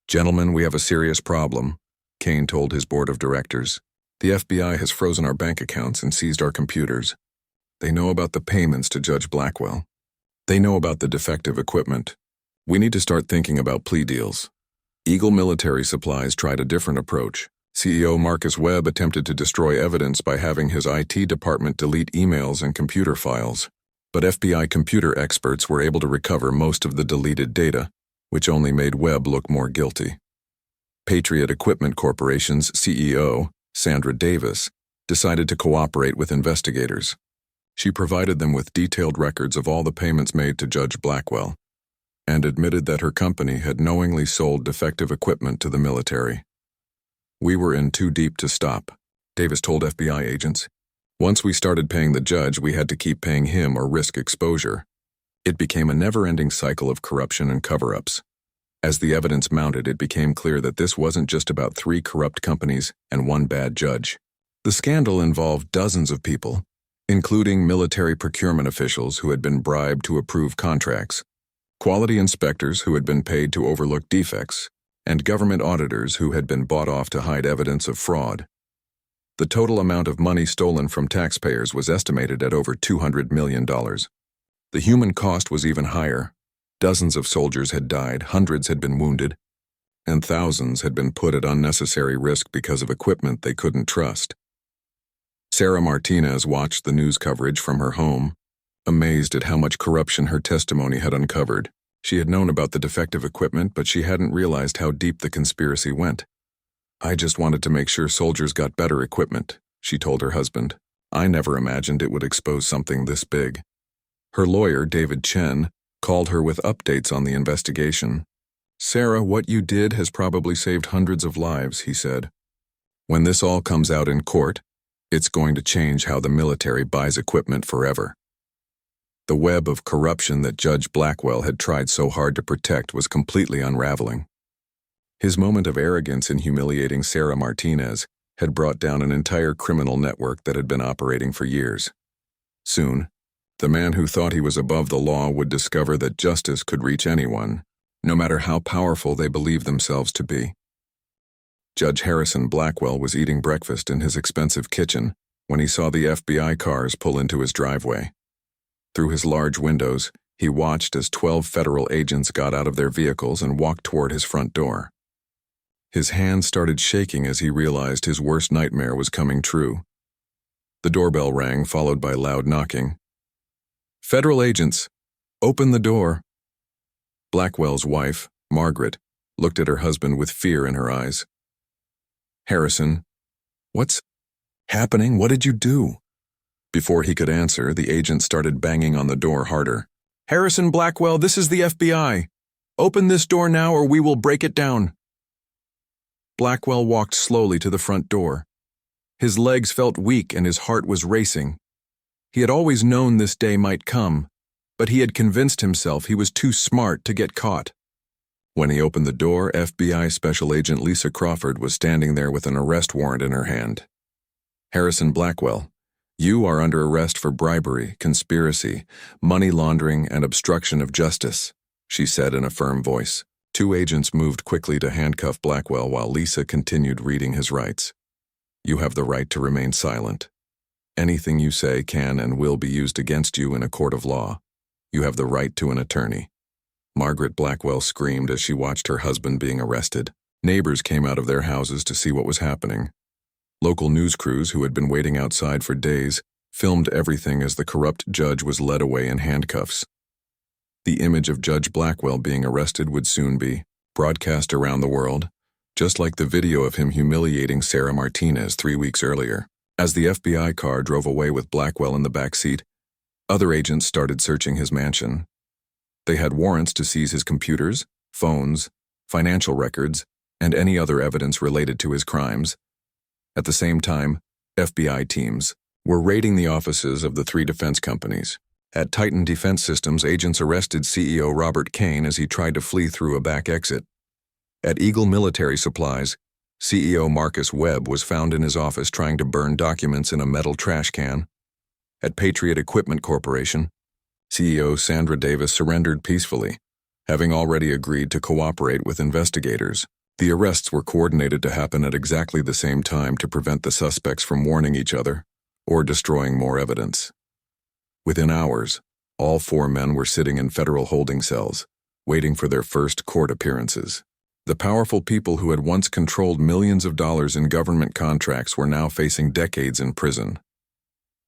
"Gentlemen, we have a serious problem," Kane told his board of directors. "The FBI has frozen our bank accounts and seized our computers. They know about the payments to Judge Blackwell. They know about the defective equipment. We need to start thinking about plea deals." Eagle Military Supplies tried a different approach. CEO Marcus Webb attempted to destroy evidence by having his IT department delete emails and computer files. But FBI computer experts were able to recover most of the deleted data, which only made Webb look more guilty. Patriot Equipment Corporation's CEO, Sandra Davis, decided to cooperate with investigators. She provided them with detailed records of all the payments made to Judge Blackwell, and admitted that her company had knowingly sold defective equipment to the military. "We were in too deep to stop," Davis told FBI agents. "Once we started paying the judge, we had to keep paying him or risk exposure." It became a never-ending cycle of corruption and cover-ups. As the evidence mounted, it became clear that this wasn't just about 3 corrupt companies and 1 bad judge. The scandal involved dozens of people, including military procurement officials who had been bribed to approve contracts, quality inspectors who had been paid to overlook defects, and government auditors who had been bought off to hide evidence of fraud. The total amount of money stolen from taxpayers was estimated at over $200 million. The human cost was even higher. Dozens of soldiers had died, hundreds had been wounded, and thousands had been put at unnecessary risk because of equipment they couldn't trust. Sarah Martinez watched the news coverage from her home, amazed at how much corruption her testimony had uncovered. She had known about the defective equipment, but she hadn't realized how deep the conspiracy went. "I just wanted to make sure soldiers got better equipment," she told her husband. "I never imagined it would expose something this big." Her lawyer, David Chen, called her with updates on the investigation. "Sarah, what you did has probably saved hundreds of lives," he said. "When this all comes out in court, it's going to change how the military buys equipment forever." The web of corruption that Judge Blackwell had tried so hard to protect was completely unraveling. His moment of arrogance in humiliating Sarah Martinez had brought down an entire criminal network that had been operating for years. Soon, the man who thought he was above the law would discover that justice could reach anyone, no matter how powerful they believed themselves to be. Judge Harrison Blackwell was eating breakfast in his expensive kitchen when he saw the FBI cars pull into his driveway. Through his large windows, he watched as 12 federal agents got out of their vehicles and walked toward his front door. His hands started shaking as he realized his worst nightmare was coming true. The doorbell rang, followed by loud knocking. "Federal agents, open the door." Blackwell's wife, Margaret, looked at her husband with fear in her eyes. "Harrison, what's happening? What did you do?" Before he could answer, the agent started banging on the door harder. "Harrison Blackwell, this is the FBI. Open this door now or we will break it down." Blackwell walked slowly to the front door. His legs felt weak and his heart was racing. He had always known this day might come, but he had convinced himself he was too smart to get caught. When he opened the door, FBI Special Agent Lisa Crawford was standing there with an arrest warrant in her hand. "Harrison Blackwell, you are under arrest for bribery, conspiracy, money laundering, and obstruction of justice," she said in a firm voice. Two agents moved quickly to handcuff Blackwell while Lisa continued reading his rights. "You have the right to remain silent. Anything you say can and will be used against you in a court of law. You have the right to an attorney." Margaret Blackwell screamed as she watched her husband being arrested. Neighbors came out of their houses to see what was happening. Local news crews who had been waiting outside for days filmed everything as the corrupt judge was led away in handcuffs. The image of Judge Blackwell being arrested would soon be broadcast around the world, just like the video of him humiliating Sarah Martinez 3 weeks earlier. As the FBI car drove away with Blackwell in the back seat, other agents started searching his mansion. They had warrants to seize his computers, phones, financial records, and any other evidence related to his crimes. At the same time, FBI teams were raiding the offices of the 3 defense companies. At Titan Defense Systems, agents arrested CEO Robert Kane as he tried to flee through a back exit. At Eagle Military Supplies, CEO Marcus Webb was found in his office trying to burn documents in a metal trash can. At Patriot Equipment Corporation, CEO Sandra Davis surrendered peacefully, having already agreed to cooperate with investigators. The arrests were coordinated to happen at exactly the same time to prevent the suspects from warning each other or destroying more evidence. Within hours, all 4 men were sitting in federal holding cells, waiting for their first court appearances. The powerful people who had once controlled millions of dollars in government contracts were now facing decades in prison.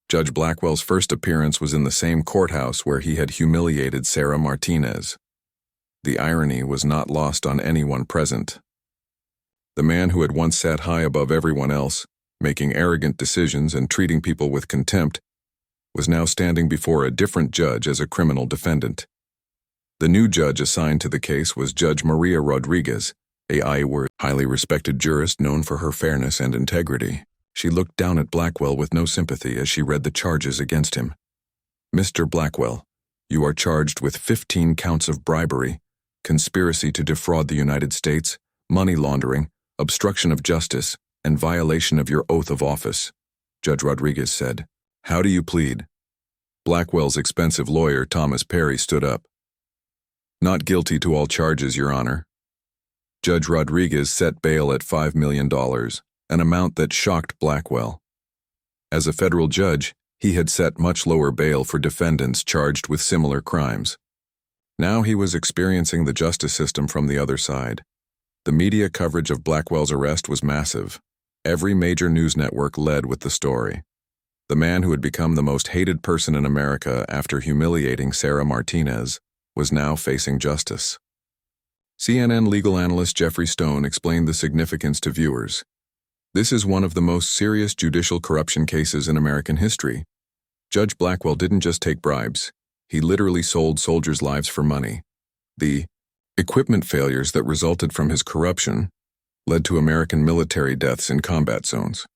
Judge Blackwell's first appearance was in the same courthouse where he had humiliated Sarah Martinez. The irony was not lost on anyone present. The man who had once sat high above everyone else, making arrogant decisions and treating people with contempt, was now standing before a different judge as a criminal defendant. The new judge assigned to the case was Judge Maria Rodriguez, a highly respected jurist known for her fairness and integrity. She looked down at Blackwell with no sympathy as she read the charges against him. "Mr. Blackwell, you are charged with 15 counts of bribery, conspiracy to defraud the United States, money laundering, obstruction of justice, and violation of your oath of office," Judge Rodriguez said. "How do you plead?" Blackwell's expensive lawyer, Thomas Perry, stood up. "Not guilty to all charges, Your Honor." Judge Rodriguez set bail at $5 million, an amount that shocked Blackwell. As a federal judge, he had set much lower bail for defendants charged with similar crimes. Now he was experiencing the justice system from the other side. The media coverage of Blackwell's arrest was massive. Every major news network led with the story. The man who had become the most hated person in America after humiliating Sarah Martinez was now facing justice. CNN legal analyst Jeffrey Stone explained the significance to viewers. "This is one of the most serious judicial corruption cases in American history. Judge Blackwell didn't just take bribes. He literally sold soldiers' lives for money. The equipment failures that resulted from his corruption led to American military deaths in combat zones."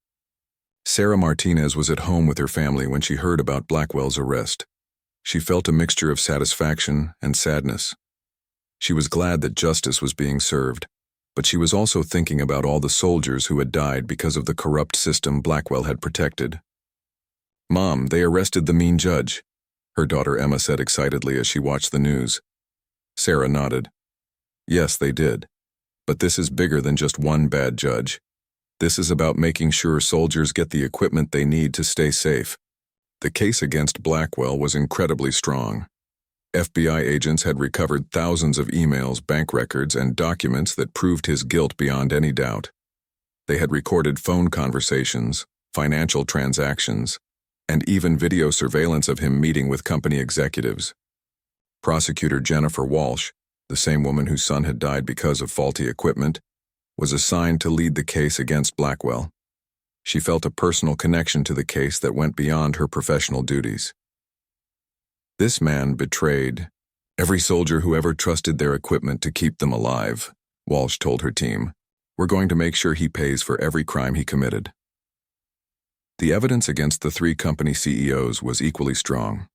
Sarah Martinez was at home with her family when she heard about Blackwell's arrest. She felt a mixture of satisfaction and sadness. She was glad that justice was being served, but she was also thinking about all the soldiers who had died because of the corrupt system Blackwell had protected. "Mom, they arrested the mean judge," her daughter Emma said excitedly as she watched the news. Sarah nodded. "Yes, they did. But this is bigger than just one bad judge. This is about making sure soldiers get the equipment they need to stay safe." The case against Blackwell was incredibly strong. FBI agents had recovered thousands of emails, bank records, and documents that proved his guilt beyond any doubt. They had recorded phone conversations, financial transactions, and even video surveillance of him meeting with company executives. Prosecutor Jennifer Walsh, the same woman whose son had died because of faulty equipment, was assigned to lead the case against Blackwell. She felt a personal connection to the case that went beyond her professional duties. "This man betrayed every soldier who ever trusted their equipment to keep them alive," Walsh told her team. "We're going to make sure he pays for every crime he committed." The evidence against the three company CEOs was equally strong.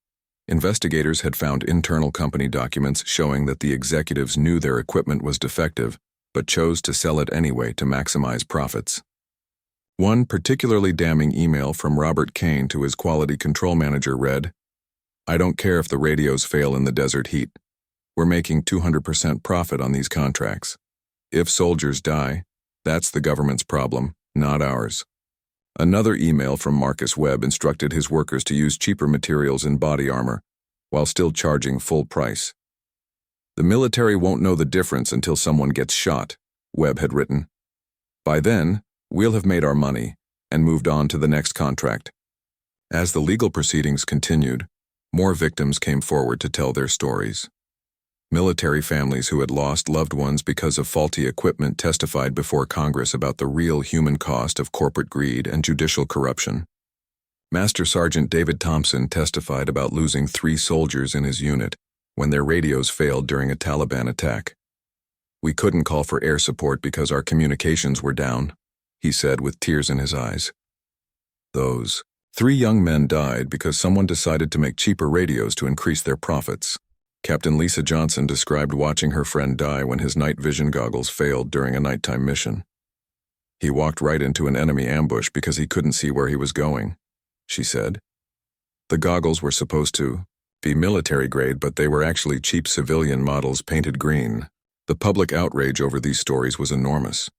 Investigators had found internal company documents showing that the executives knew their equipment was defective, but chose to sell it anyway to maximize profits. One particularly damning email from Robert Kane to his quality control manager read, "I don't care if the radios fail in the desert heat. We're making 200% profit on these contracts. If soldiers die, that's the government's problem, not ours." Another email from Marcus Webb instructed his workers to use cheaper materials in body armor, while still charging full price. "The military won't know the difference until someone gets shot," Webb had written. "By then, we'll have made our money and moved on to the next contract." As the legal proceedings continued, more victims came forward to tell their stories. Military families who had lost loved ones because of faulty equipment testified before Congress about the real human cost of corporate greed and judicial corruption. Master Sergeant David Thompson testified about losing 3 soldiers in his unit when their radios failed during a Taliban attack. "We couldn't call for air support because our communications were down," he said with tears in his eyes. Those 3 young men died because someone decided to make cheaper radios to increase their profits. Captain Lisa Johnson described watching her friend die when his night vision goggles failed during a nighttime mission. "He walked right into an enemy ambush because he couldn't see where he was going," she said. The goggles were supposed to be military grade, but they were actually cheap civilian models painted green. The public outrage over these stories was enormous.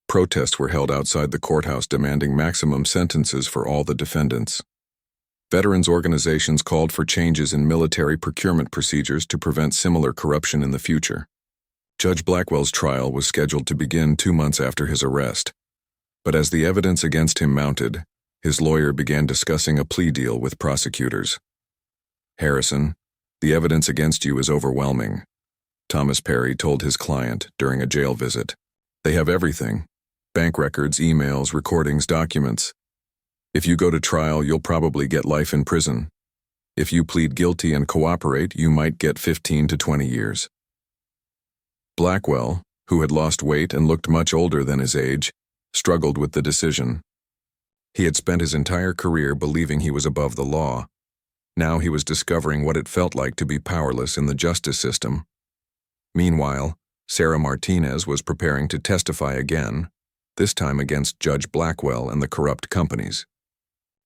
Protests were held outside the courthouse demanding maximum sentences for all the defendants. Veterans organizations called for changes in military procurement procedures to prevent similar corruption in the future. Judge Blackwell's trial was scheduled to begin 2 months after his arrest. But as the evidence against him mounted, his lawyer began discussing a plea deal with prosecutors. "Harrison, the evidence against you is overwhelming," Thomas Perry told his client during a jail visit. "They have everything: bank records, emails, recordings, documents. If you go to trial, you'll probably get life in prison. If you plead guilty and cooperate, you might get 15 to 20 years. Blackwell, who had lost weight and looked much older than his age, struggled with the decision. He had spent his entire career believing he was above the law. Now he was discovering what it felt like to be powerless in the justice system. Meanwhile, Sarah Martinez was preparing to testify again, this time against Judge Blackwell and the corrupt companies.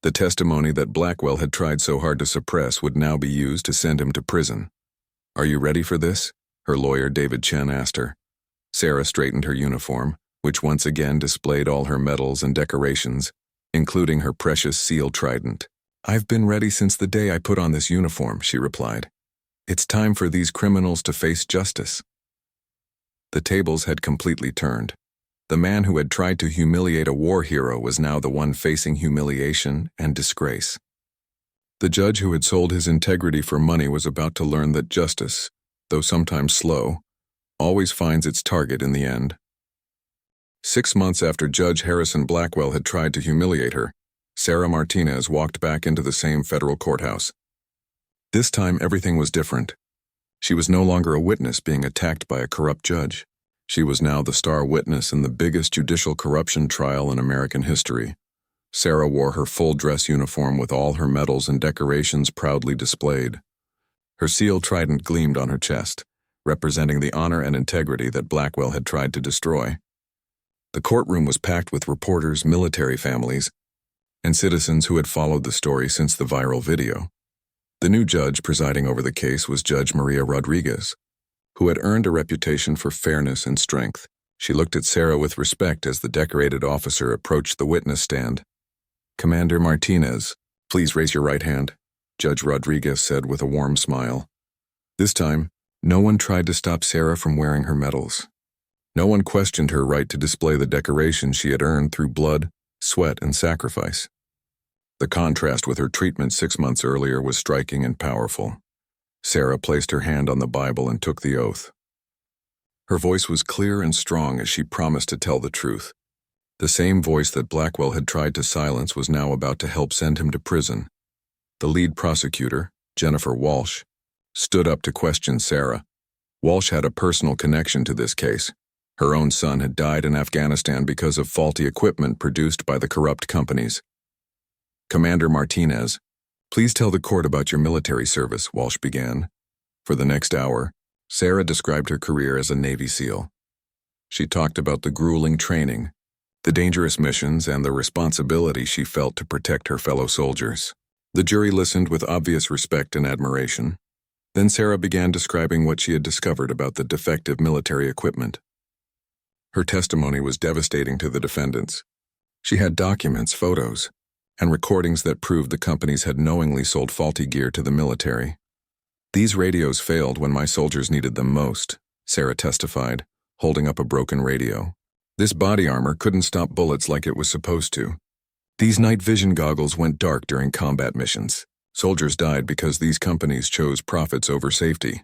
The testimony that Blackwell had tried so hard to suppress would now be used to send him to prison. "Are you ready for this?" her lawyer David Chen asked her. Sarah straightened her uniform, which once again displayed all her medals and decorations, including her precious seal trident. "I've been ready since the day I put on this uniform," she replied. "It's time for these criminals to face justice." The tables had completely turned. The man who had tried to humiliate a war hero was now the one facing humiliation and disgrace. The judge who had sold his integrity for money was about to learn that justice, though sometimes slow, always finds its target in the end. 6 months after Judge Harrison Blackwell had tried to humiliate her, Sarah Martinez walked back into the same federal courthouse. This time everything was different. She was no longer a witness being attacked by a corrupt judge. She was now the star witness in the biggest judicial corruption trial in American history. Sarah wore her full dress uniform with all her medals and decorations proudly displayed. Her seal trident gleamed on her chest, representing the honor and integrity that Blackwell had tried to destroy. The courtroom was packed with reporters, military families, and citizens who had followed the story since the viral video. The new judge presiding over the case was Judge Maria Rodriguez, who had earned a reputation for fairness and strength. She looked at Sarah with respect as the decorated officer approached the witness stand. "Commander Martinez, please raise your right hand," Judge Rodriguez said with a warm smile. This time, no one tried to stop Sarah from wearing her medals. No one questioned her right to display the decorations she had earned through blood, sweat, and sacrifice. The contrast with her treatment 6 months earlier was striking and powerful. Sarah placed her hand on the Bible and took the oath. Her voice was clear and strong as she promised to tell the truth. The same voice that Blackwell had tried to silence was now about to help send him to prison. The lead prosecutor, Jennifer Walsh, stood up to question Sarah. Walsh had a personal connection to this case. Her own son had died in Afghanistan because of faulty equipment produced by the corrupt companies. Commander Martinez, please tell the court about your military service, Walsh began. For the next hour, Sarah described her career as a Navy SEAL. She talked about the grueling training, the dangerous missions, and the responsibility she felt to protect her fellow soldiers. The jury listened with obvious respect and admiration. Then Sarah began describing what she had discovered about the defective military equipment. Her testimony was devastating to the defendants. She had documents, photos, and recordings that proved the companies had knowingly sold faulty gear to the military. These radios failed when my soldiers needed them most, Sarah testified, holding up a broken radio. This body armor couldn't stop bullets like it was supposed to. These night vision goggles went dark during combat missions. Soldiers died because these companies chose profits over safety.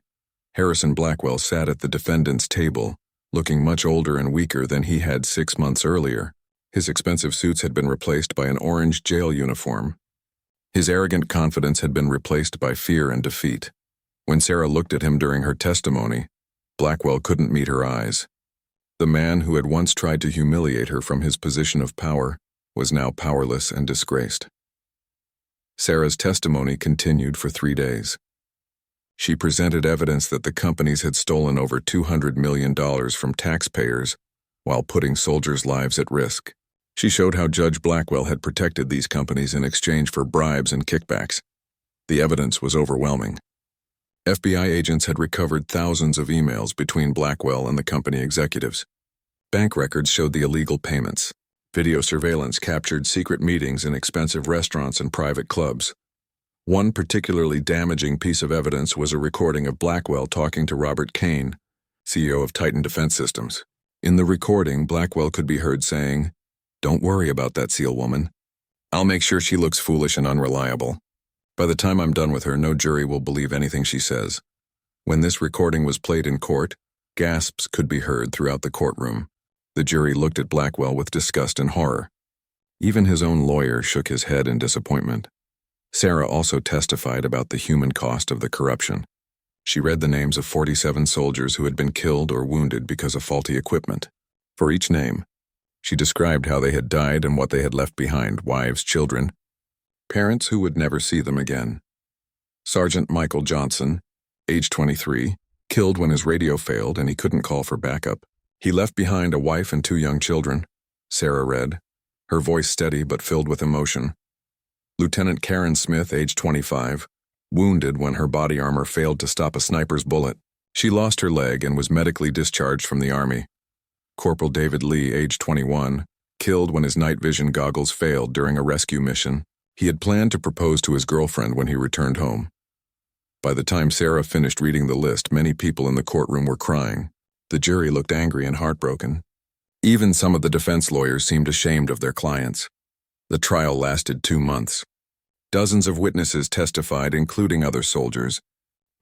Harrison Blackwell sat at the defendant's table, looking much older and weaker than he had 6 months earlier. His expensive suits had been replaced by an orange jail uniform. His arrogant confidence had been replaced by fear and defeat. When Sarah looked at him during her testimony, Blackwell couldn't meet her eyes. The man who had once tried to humiliate her from his position of power was now powerless and disgraced. Sarah's testimony continued for 3 days. She presented evidence that the companies had stolen over $200 million from taxpayers while putting soldiers' lives at risk. She showed how Judge Blackwell had protected these companies in exchange for bribes and kickbacks. The evidence was overwhelming. FBI agents had recovered thousands of emails between Blackwell and the company executives. Bank records showed the illegal payments. Video surveillance captured secret meetings in expensive restaurants and private clubs. One particularly damaging piece of evidence was a recording of Blackwell talking to Robert Kane, CEO of Titan Defense Systems. In the recording, Blackwell could be heard saying, "Don't worry about that SEAL woman. I'll make sure she looks foolish and unreliable. By the time I'm done with her, no jury will believe anything she says." When this recording was played in court, gasps could be heard throughout the courtroom. The jury looked at Blackwell with disgust and horror. Even his own lawyer shook his head in disappointment. Sarah also testified about the human cost of the corruption. She read the names of 47 soldiers who had been killed or wounded because of faulty equipment. For each name, she described how they had died and what they had left behind: wives, children, parents who would never see them again. Sergeant Michael Johnson, age 23, killed when his radio failed and he couldn't call for backup. He left behind a wife and 2 young children, Sarah read, her voice steady but filled with emotion. Lieutenant Karen Smith, age 25, wounded when her body armor failed to stop a sniper's bullet. She lost her leg and was medically discharged from the Army. Corporal David Lee, age 21, killed when his night vision goggles failed during a rescue mission. He had planned to propose to his girlfriend when he returned home. By the time Sarah finished reading the list, many people in the courtroom were crying. The jury looked angry and heartbroken. Even some of the defense lawyers seemed ashamed of their clients. The trial lasted 2 months. Dozens of witnesses testified, including other soldiers,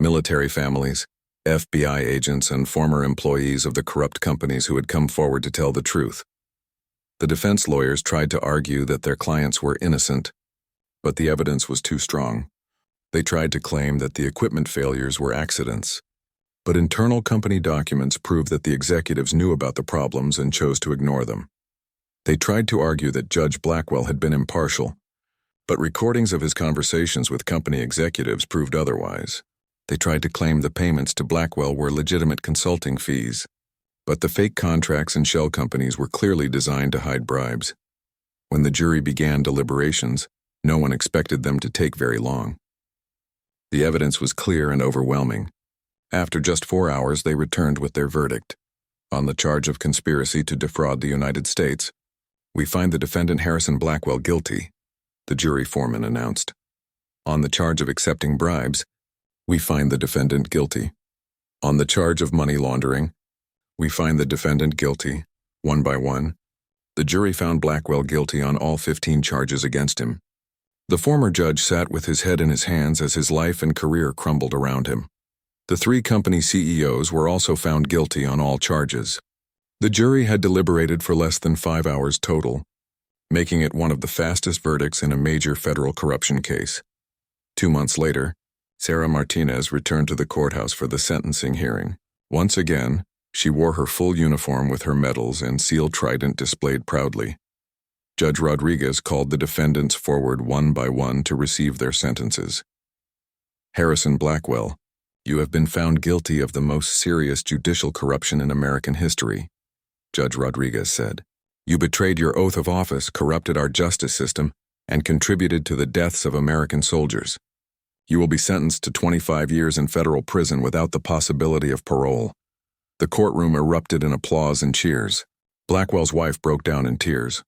military families, FBI agents, and former employees of the corrupt companies who had come forward to tell the truth. The defense lawyers tried to argue that their clients were innocent, but the evidence was too strong. They tried to claim that the equipment failures were accidents, but internal company documents proved that the executives knew about the problems and chose to ignore them. They tried to argue that Judge Blackwell had been impartial, but recordings of his conversations with company executives proved otherwise. They tried to claim the payments to Blackwell were legitimate consulting fees, but the fake contracts and shell companies were clearly designed to hide bribes. When the jury began deliberations, no one expected them to take very long. The evidence was clear and overwhelming. After just 4 hours, they returned with their verdict. On the charge of conspiracy to defraud the United States, "We find the defendant Harrison Blackwell guilty," the jury foreman announced. On the charge of accepting bribes, "We find the defendant guilty." On the charge of money laundering, "We find the defendant guilty." One by one, the jury found Blackwell guilty on all 15 charges against him. The former judge sat with his head in his hands as his life and career crumbled around him. The 3 company CEOs were also found guilty on all charges. The jury had deliberated for less than 5 hours total, making it one of the fastest verdicts in a major federal corruption case. 2 months later, Sarah Martinez returned to the courthouse for the sentencing hearing. Once again, she wore her full uniform with her medals and SEAL trident displayed proudly. Judge Rodriguez called the defendants forward one by one to receive their sentences. Harrison Blackwell, you have been found guilty of the most serious judicial corruption in American history, Judge Rodriguez said. You betrayed your oath of office, corrupted our justice system, and contributed to the deaths of American soldiers. You will be sentenced to 25 years in federal prison without the possibility of parole. The courtroom erupted in applause and cheers. Blackwell's wife broke down in tears.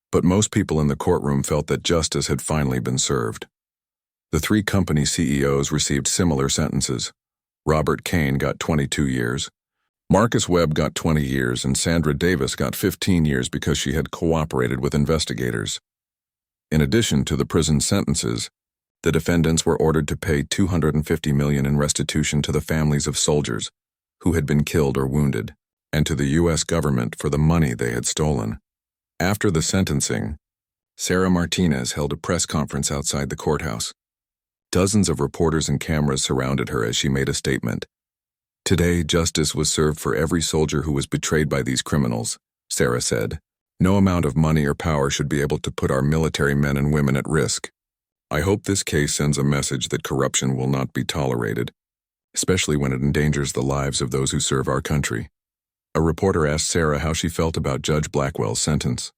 But most people in the courtroom felt that justice had finally been served. The three company CEOs received similar sentences. Robert Kane got 22 years. Marcus Webb got 20 years, and Sandra Davis got 15 years because she had cooperated with investigators. In addition to the prison sentences, the defendants were ordered to pay $250 million in restitution to the families of soldiers who had been killed or wounded, and to the U.S. government for the money they had stolen. After the sentencing, Sarah Martinez held a press conference outside the courthouse. Dozens of reporters and cameras surrounded her as she made a statement. Today, justice was served for every soldier who was betrayed by these criminals, Sarah said. No amount of money or power should be able to put our military men and women at risk. I hope this case sends a message that corruption will not be tolerated, especially when it endangers the lives of those who serve our country. A reporter asked Sarah how she felt about Judge Blackwell's sentence.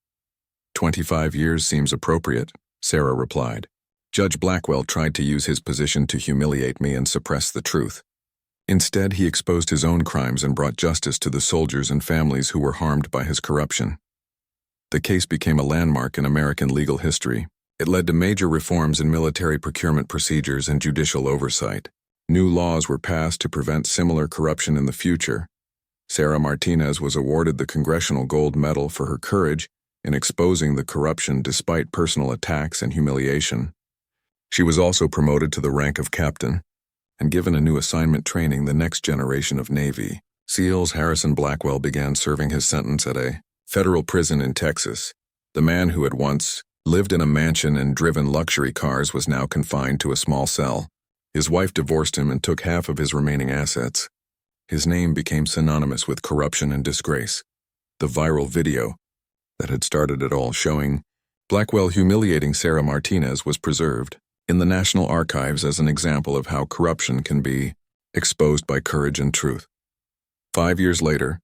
25 years seems appropriate, Sarah replied. Judge Blackwell tried to use his position to humiliate me and suppress the truth. Instead, he exposed his own crimes and brought justice to the soldiers and families who were harmed by his corruption. The case became a landmark in American legal history. It led to major reforms in military procurement procedures and judicial oversight. New laws were passed to prevent similar corruption in the future. Sarah Martinez was awarded the Congressional Gold Medal for her courage in exposing the corruption despite personal attacks and humiliation. She was also promoted to the rank of captain and given a new assignment training the next generation of Navy SEALs. Harrison Blackwell began serving his sentence at a federal prison in Texas. The man who had once lived in a mansion and driven luxury cars was now confined to a small cell. His wife divorced him and took half of his remaining assets. His name became synonymous with corruption and disgrace. The viral video that had started it all, showing Blackwell humiliating Sarah Martinez, was preserved in the National Archives as an example of how corruption can be exposed by courage and truth. 5 years later,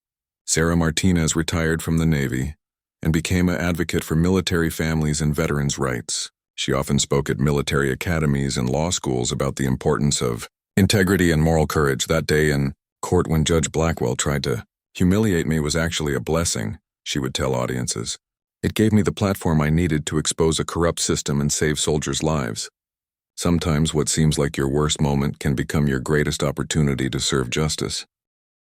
Sarah Martinez retired from the Navy and became an advocate for military families and veterans' rights. She often spoke at military academies and law schools about the importance of integrity and moral courage. That day in court when Judge Blackwell tried to humiliate me was actually a blessing, she would tell audiences. It gave me the platform I needed to expose a corrupt system and save soldiers' lives. Sometimes what seems like your worst moment can become your greatest opportunity to serve justice.